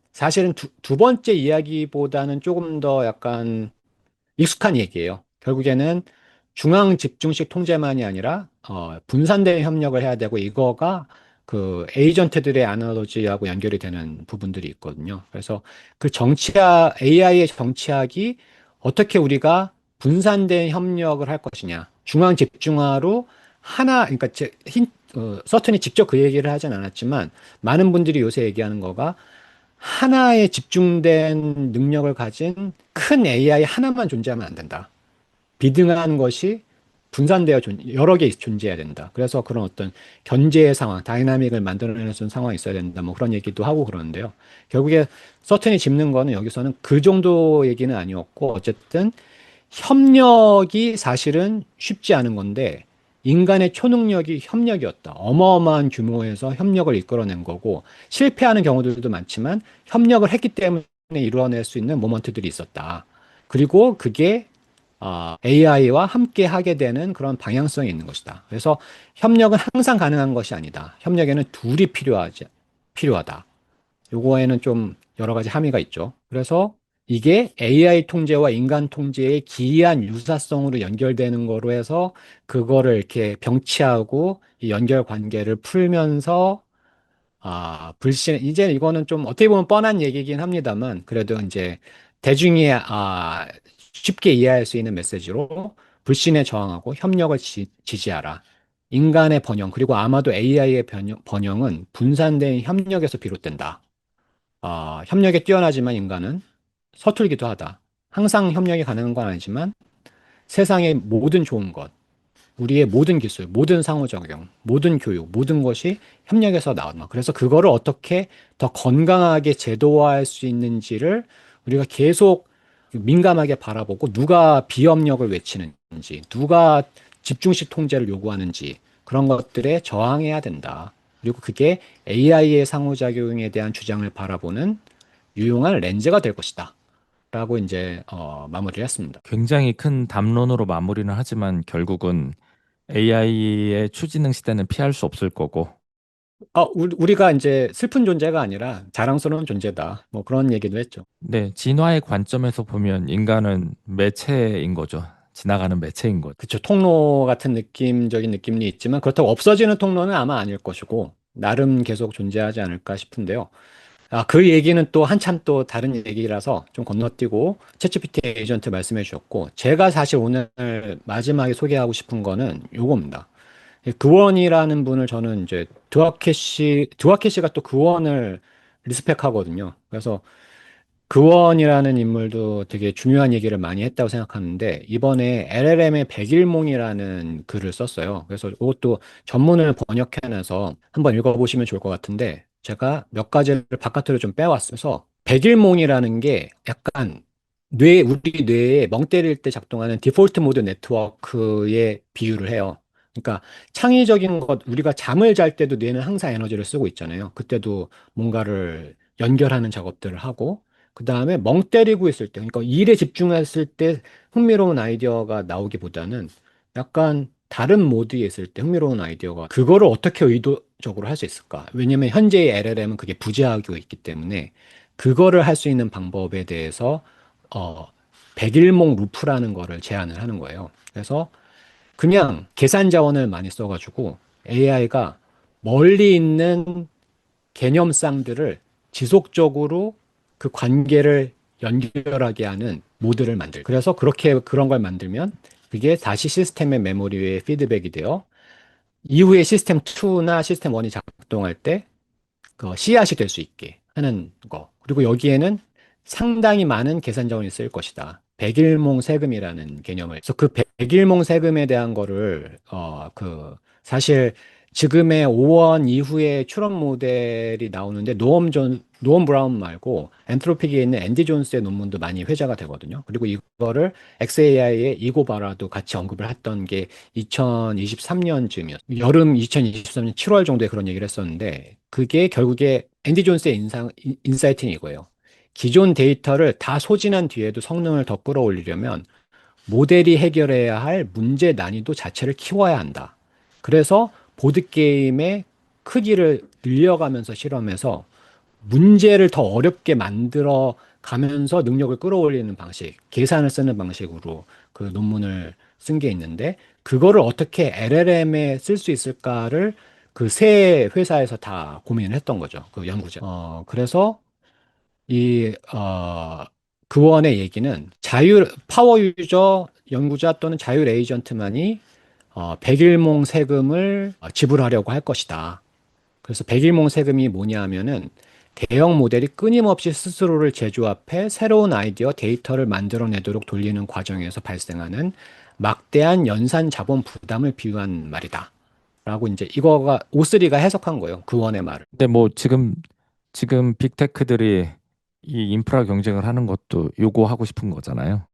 Speaker 2: 두 번째 이야기보다는 조금 더 약간 익숙한 얘기예요. 결국에는 중앙 집중식 통제만이 아니라 분산된 협력을 해야 되고 이거가 그 에이전트들의 아날로지하고 연결이 되는 부분들이 있거든요. 그래서 그 정치학, AI의 정치학이 어떻게 우리가 분산된 협력을 할 것이냐. 중앙 집중화로 하나, 그러니까 서튼이 직접 그 얘기를 하진 않았지만 많은 분들이 요새 얘기하는 거가 하나의 집중된 능력을 가진 큰 AI 하나만 존재하면 안 된다. 비등한 것이 분산되어 여러 개 존재해야 된다. 그래서 그런 어떤 견제의 상황, 다이나믹을 만들어내는 상황이 있어야 된다. 뭐 그런 얘기도 하고 그러는데요. 결국에 서튼이 짚는 거는 여기서는 그 정도 얘기는 아니었고 어쨌든 협력이 사실은 쉽지 않은 건데 인간의 초능력이 협력이었다. 어마어마한 규모에서 협력을 이끌어낸 거고 실패하는 경우들도 많지만 협력을 했기 때문에 이루어낼 수 있는 모먼트들이 있었다. 그리고 그게 AI와 함께 하게 되는 그런 방향성이 있는 것이다. 그래서 협력은 항상 가능한 것이 아니다. 협력에는 둘이 필요하다. 요거에는 좀 여러 가지 함의가 있죠. 그래서 이게 AI 통제와 인간 통제의 기이한 유사성으로 연결되는 거로 해서 그거를 이렇게 병치하고 이 연결 관계를 풀면서 이제 이거는 좀 어떻게 보면 뻔한 얘기긴 합니다만 그래도 이제 대중이 쉽게 이해할 수 있는 메시지로 불신에 저항하고 협력을 지지하라. 인간의 번영, 그리고 아마도 AI의 번영은 분산된 협력에서 비롯된다. 협력에 뛰어나지만 인간은 서툴기도 하다. 항상 협력이 가능한 건 아니지만 세상의 모든 좋은 것, 우리의 모든 기술, 모든 상호작용, 모든 교육, 모든 것이 협력에서 나온다. 그래서 그거를 어떻게 더 건강하게 제도화할 수 있는지를 우리가 계속 민감하게 바라보고 누가 비협력을 외치는지, 누가 집중식 통제를 요구하는지 그런 것들에 저항해야 된다. 그리고 그게 AI의 상호작용에 대한 주장을 바라보는 유용한 렌즈가 될 것이다. 라고 이제 마무리를 했습니다.
Speaker 1: 굉장히 큰 담론으로 마무리는 하지만 결국은 AI의 추지능 시대는 피할 수 없을 거고,
Speaker 2: 우리가 이제 슬픈 존재가 아니라 자랑스러운 존재다. 뭐 그런 얘기도 했죠.
Speaker 1: 네, 진화의 관점에서 보면 인간은 매체인 거죠. 지나가는 매체인 거죠.
Speaker 2: 그쵸. 통로 같은 느낌적인 느낌이 있지만 그렇다고 없어지는 통로는 아마 아닐 것이고 나름 계속 존재하지 않을까 싶은데요. 그 얘기는 또 한참 또 다른 얘기라서 좀 건너뛰고 챗GPT 에이전트 말씀해 주셨고 제가 사실 오늘 마지막에 소개하고 싶은 거는 요겁니다. 그원이라는 분을 저는 이제 드와케시가 또 그원을 리스펙하거든요. 그래서 그원이라는 인물도 되게 중요한 얘기를 많이 했다고 생각하는데 이번에 LLM의 백일몽이라는 글을 썼어요. 그래서 이것도 전문을 번역해내서 한번 읽어보시면 좋을 것 같은데 제가 몇 가지를 바깥으로 좀 빼왔어서 백일몽이라는 게 약간 우리 뇌에 멍 때릴 때 작동하는 디폴트 모드 네트워크에 비유를 해요. 그러니까 창의적인 것, 우리가 잠을 잘 때도 뇌는 항상 에너지를 쓰고 있잖아요. 그때도 뭔가를 연결하는 작업들을 하고 그 다음에 멍 때리고 있을 때, 그러니까 일에 집중했을 때 흥미로운 아이디어가 나오기보다는 약간 다른 모드에 있을 때 흥미로운 아이디어가 그거를 어떻게 의도적으로 할 수 있을까? 왜냐면 현재의 LLM은 그게 부재하고 있기 때문에 그거를 할 수 있는 방법에 대해서 백일몽 루프라는 거를 제안을 하는 거예요. 그래서 그냥 계산 자원을 많이 써가지고 AI가 멀리 있는 개념상들을 지속적으로 그 관계를 연결하게 하는 모드를 그래서 그런 걸 만들면 그게 다시 시스템의 메모리에 피드백이 되어 이후에 시스템 2나 시스템 1이 작동할 때 그 씨앗이 될 수 있게 하는 거. 그리고 여기에는 상당히 많은 계산 자원이 쓰일 것이다. 백일몽 세금이라는 개념을. 그래서 그 백일몽 세금에 대한 거를 사실 지금의 5원 이후에 출원 모델이 나오는데 노엄 브라운 말고 엔트로픽에 있는 앤디 존스의 논문도 많이 회자가 되거든요. 그리고 이거를 XAI의 이고 바라도 같이 언급을 했던 게 2023년쯤이었어요. 여름 2023년 7월 정도에 그런 얘기를 했었는데 그게 결국에 앤디 존스의 인사이트는 이거예요. 기존 데이터를 다 소진한 뒤에도 성능을 더 끌어올리려면 모델이 해결해야 할 문제 난이도 자체를 키워야 한다. 그래서 보드게임의 크기를 늘려가면서 실험해서 문제를 더 어렵게 만들어 가면서 능력을 끌어올리는 방식, 계산을 쓰는 방식으로 그 논문을 쓴 게 있는데, 그거를 어떻게 LLM에 쓸 수 있을까를 그 세 회사에서 다 고민을 했던 거죠. 그 연구자. 그래서 이 그원의 얘기는 파워 유저 연구자 또는 자율 에이전트만이 백일몽 세금을 지불하려고 할 것이다. 그래서 백일몽 세금이 뭐냐 하면은 대형 모델이 끊임없이 스스로를 재조합해 새로운 아이디어, 데이터를 만들어내도록 돌리는 과정에서 발생하는 막대한 연산 자본 부담을 비유한 말이다. 라고 이제 이거가 오쓰리가 해석한 거예요. 그원의 말을.
Speaker 1: 근데 뭐 지금 빅테크들이 이 인프라 경쟁을 하는 것도 요구하고 싶은 거잖아요.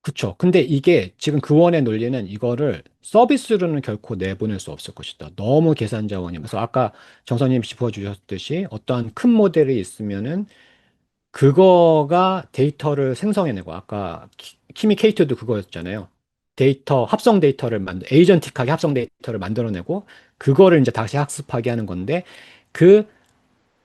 Speaker 2: 그쵸. 근데 이게 지금 그원의 논리는 이거를 서비스로는 결코 내보낼 수 없을 것이다. 너무 계산 자원이. 그래서 아까 정선님 짚어주셨듯이 어떠한 큰 모델이 있으면은 그거가 데이터를 생성해내고 아까 키미 케이트도 그거였잖아요. 합성 데이터를 에이전틱하게 합성 데이터를 만들어내고 그거를 이제 다시 학습하게 하는 건데 그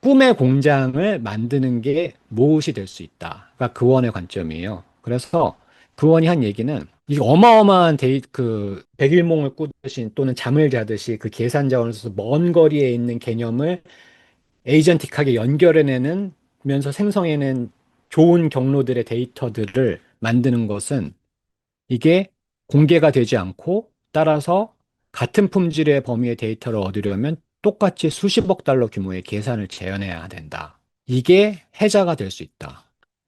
Speaker 2: 꿈의 공장을 만드는 게 무엇이 될 수 있다가 그원의 관점이에요. 그래서 그원이 한 얘기는 이 어마어마한 그 백일몽을 꾸듯이 또는 잠을 자듯이 그 계산 자원을 써서 먼 거리에 있는 개념을 에이전틱하게 연결해내는 면서 생성해낸 좋은 경로들의 데이터들을 만드는 것은 이게 공개가 되지 않고 따라서 같은 품질의 범위의 데이터를 얻으려면 똑같이 수십억 달러 규모의 계산을 재현해야 된다. 이게 해자가 될 수 있다.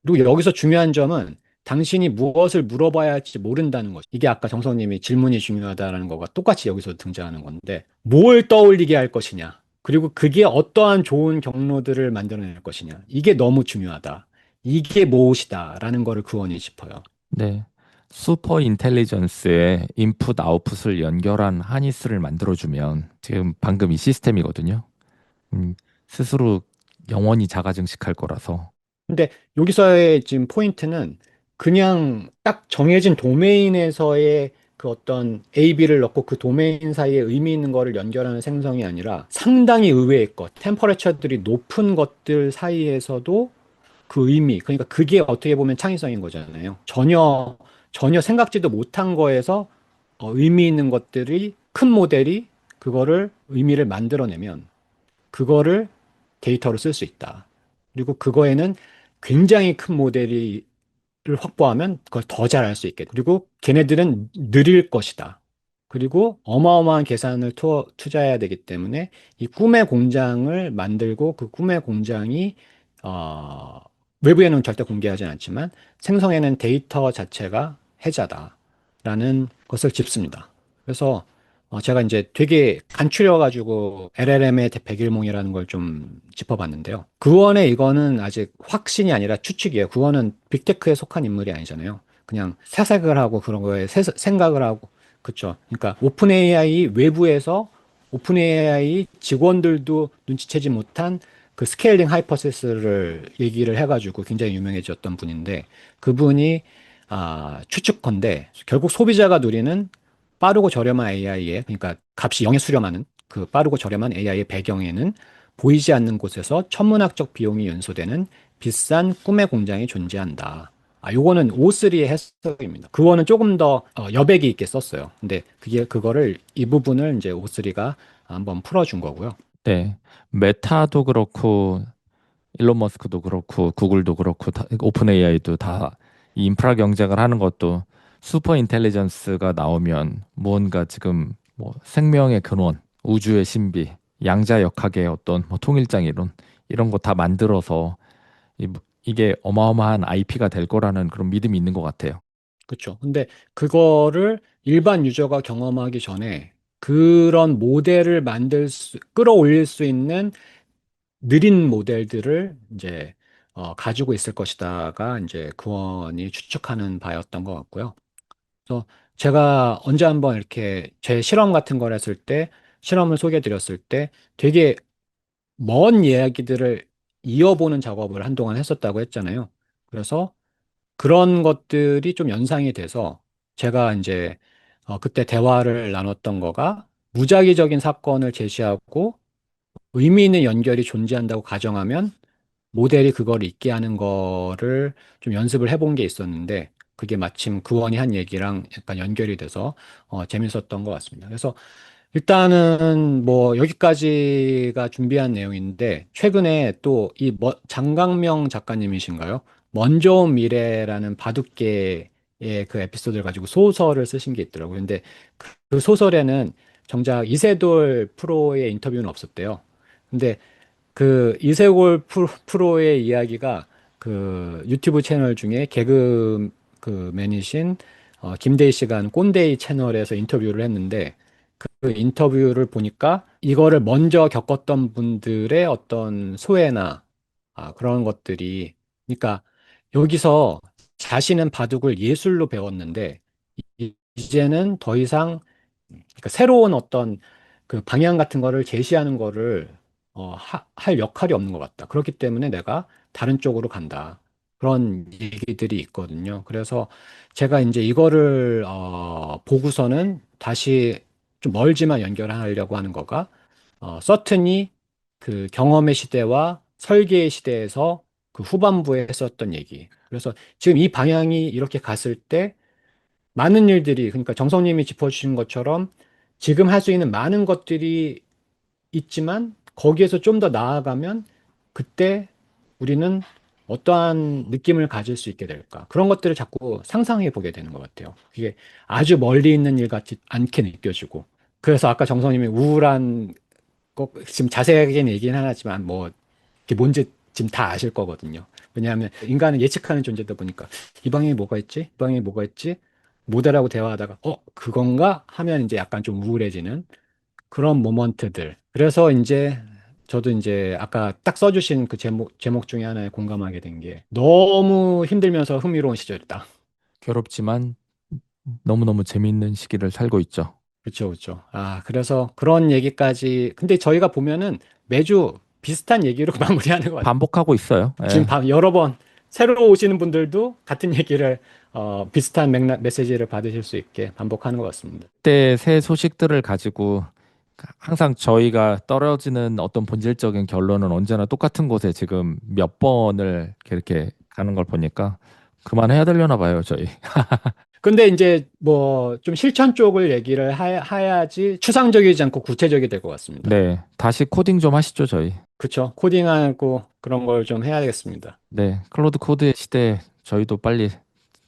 Speaker 2: 그리고 여기서 중요한 점은 당신이 무엇을 물어봐야 할지 모른다는 것. 이게 아까 정성님이 질문이 중요하다라는 거가 똑같이 여기서 등장하는 건데 뭘 떠올리게 할 것이냐. 그리고 그게 어떠한 좋은 경로들을 만들어낼 것이냐. 이게 너무 중요하다. 이게 무엇이다라는 거를 그원이 짚어요.
Speaker 1: 네. 슈퍼 인텔리전스에 인풋 아웃풋을 연결한 하니스를 만들어주면 지금 방금 이 시스템이거든요. 음, 스스로 영원히 자가 증식할 거라서.
Speaker 2: 근데 여기서의 지금 포인트는 그냥 딱 정해진 도메인에서의 그 어떤 A, B를 넣고 그 도메인 사이에 의미 있는 거를 연결하는 생성이 아니라 상당히 의외의 것, 템퍼레처들이 높은 것들 사이에서도 그 의미, 그러니까 그게 어떻게 보면 창의성인 거잖아요. 전혀 생각지도 못한 거에서 의미 있는 것들이 큰 모델이 그거를 의미를 만들어내면 그거를 데이터로 쓸 수 있다. 그리고 그거에는 굉장히 큰 모델을 확보하면 그걸 더 잘할 수 있겠다. 그리고 걔네들은 느릴 것이다. 그리고 어마어마한 계산을 투자해야 되기 때문에 이 꿈의 공장을 만들고 그 꿈의 공장이 어, 외부에는 절대 공개하지 않지만 생성해낸 데이터 자체가 해자다라는 것을 짚습니다. 그래서 제가 이제 되게 간추려가지고 LLM의 백일몽이라는 걸 좀 짚어봤는데요. 그원의 이거는 아직 확신이 아니라 추측이에요. 그원은 빅테크에 속한 인물이 아니잖아요. 그냥 사색을 하고 그런 거에 생각을 하고 그쵸. 그러니까 오픈 AI 외부에서 오픈 AI 직원들도 눈치채지 못한 그 스케일링 하이퍼시스를 얘기를 해가지고 굉장히 유명해졌던 분인데 그분이 추측컨대 결국 소비자가 누리는 빠르고 저렴한 AI의 그러니까 값이 0에 수렴하는 그 빠르고 저렴한 AI의 배경에는 보이지 않는 곳에서 천문학적 비용이 연소되는 비싼 꿈의 공장이 존재한다. 요거는 O3의 해석입니다. 그거는 조금 더 여백이 있게 썼어요. 근데 그거를 이 부분을 이제 O3가 한번 풀어준 거고요.
Speaker 1: 네. 메타도 그렇고 일론 머스크도 그렇고 구글도 그렇고 오픈 AI도 다 이 인프라 경쟁을 하는 것도 슈퍼 인텔리전스가 나오면 뭔가 지금 뭐 생명의 근원, 우주의 신비, 양자역학의 어떤 뭐 통일장 이론 이런 거 다 만들어서 이게 어마어마한 IP가 될 거라는 그런 믿음이 있는 것 같아요.
Speaker 2: 그렇죠. 근데 그거를 일반 유저가 경험하기 전에 그런 모델을 끌어올릴 수 있는 느린 모델들을 이제 가지고 있을 것이다가 이제 구원이 추측하는 바였던 것 같고요. 그래서 제가 언제 한번 이렇게 제 실험 같은 걸 했을 때, 실험을 소개해 드렸을 때 되게 먼 이야기들을 이어보는 작업을 한동안 했었다고 했잖아요. 그래서 그런 것들이 좀 연상이 돼서 제가 이제 그때 대화를 나눴던 거가 무작위적인 사건을 제시하고 의미 있는 연결이 존재한다고 가정하면 모델이 그걸 잊게 하는 거를 좀 연습을 해본 게 있었는데 그게 마침 구원이 한 얘기랑 약간 연결이 돼서 재밌었던 것 같습니다. 그래서 일단은 뭐 여기까지가 준비한 내용인데 최근에 또 이 장강명 작가님이신가요? 먼저 온 미래라는 바둑계의 그 에피소드를 가지고 소설을 쓰신 게 있더라고요. 근데 그 소설에는 정작 이세돌 프로의 인터뷰는 없었대요. 근데 그 이세돌 프로의 이야기가 그 유튜브 채널 중에 그 매니신 김대희 씨가 한 꼰대이 채널에서 인터뷰를 했는데 그 인터뷰를 보니까 이거를 먼저 겪었던 분들의 어떤 소회나 그런 것들이 그러니까 여기서 자신은 바둑을 예술로 배웠는데 이제는 더 이상 그러니까 새로운 어떤 그 방향 같은 거를 제시하는 거를 할 역할이 없는 것 같다. 그렇기 때문에 내가 다른 쪽으로 간다. 그런 얘기들이 있거든요. 그래서 제가 이제 이거를 보고서는 다시 좀 멀지만 연결하려고 하는 거가 서튼이 그 경험의 시대와 설계의 시대에서 그 후반부에 했었던 얘기. 그래서 지금 이 방향이 이렇게 갔을 때 많은 일들이 그러니까 정성님이 짚어주신 것처럼 지금 할 수 있는 많은 것들이 있지만 거기에서 좀 더 나아가면 그때 우리는 어떠한 느낌을 가질 수 있게 될까? 그런 것들을 자꾸 상상해 보게 되는 것 같아요. 그게 아주 멀리 있는 일 같지 않게 느껴지고. 그래서 아까 정성님이 우울한 꼭 지금 자세하게는 얘기는 하지만 뭐 이게 뭔지 지금 다 아실 거거든요. 왜냐하면 인간은 예측하는 존재다 보니까 이 방향에 뭐가 있지? 이 방향에 뭐가 있지? 모델하고 대화하다가 그건가? 하면 이제 약간 좀 우울해지는 그런 모먼트들. 그래서 이제 저도 이제 아까 딱 써주신 그 제목 중에 하나에 공감하게 된 게 너무 힘들면서 흥미로운 시절이다.
Speaker 1: 괴롭지만 너무너무 재미있는 시기를 살고 있죠.
Speaker 2: 그렇죠, 그렇죠. 그래서 그런 얘기까지. 근데 저희가 보면은 매주 비슷한 얘기로 마무리하는 것 같아요.
Speaker 1: 반복하고 있어요.
Speaker 2: 지금
Speaker 1: 예.
Speaker 2: 여러 번 새로 오시는 분들도 같은 얘기를 비슷한 맥락 메시지를 받으실 수 있게 반복하는 것 같습니다.
Speaker 1: 그때 새 소식들을 가지고 항상 저희가 떨어지는 어떤 본질적인 결론은 언제나 똑같은 곳에 지금 몇 번을 이렇게 가는 걸 보니까 그만해야 되려나 봐요, 저희.
Speaker 2: 근데 이제 뭐 좀 실천 쪽을 얘기를 해야지 추상적이지 않고 구체적이 될 것 같습니다.
Speaker 1: 네, 다시 코딩 좀 하시죠, 저희.
Speaker 2: 그렇죠. 코딩하고 그런 걸 좀 해야 되겠습니다.
Speaker 1: 네, 클로드 코드의 시대에 저희도 빨리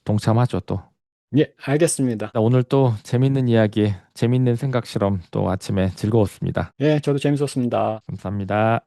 Speaker 1: 동참하죠, 또.
Speaker 2: 예, 알겠습니다.
Speaker 1: 오늘 또 재밌는 이야기, 재밌는 생각 실험 또 아침에 즐거웠습니다.
Speaker 2: 예, 저도 재밌었습니다.
Speaker 1: 감사합니다.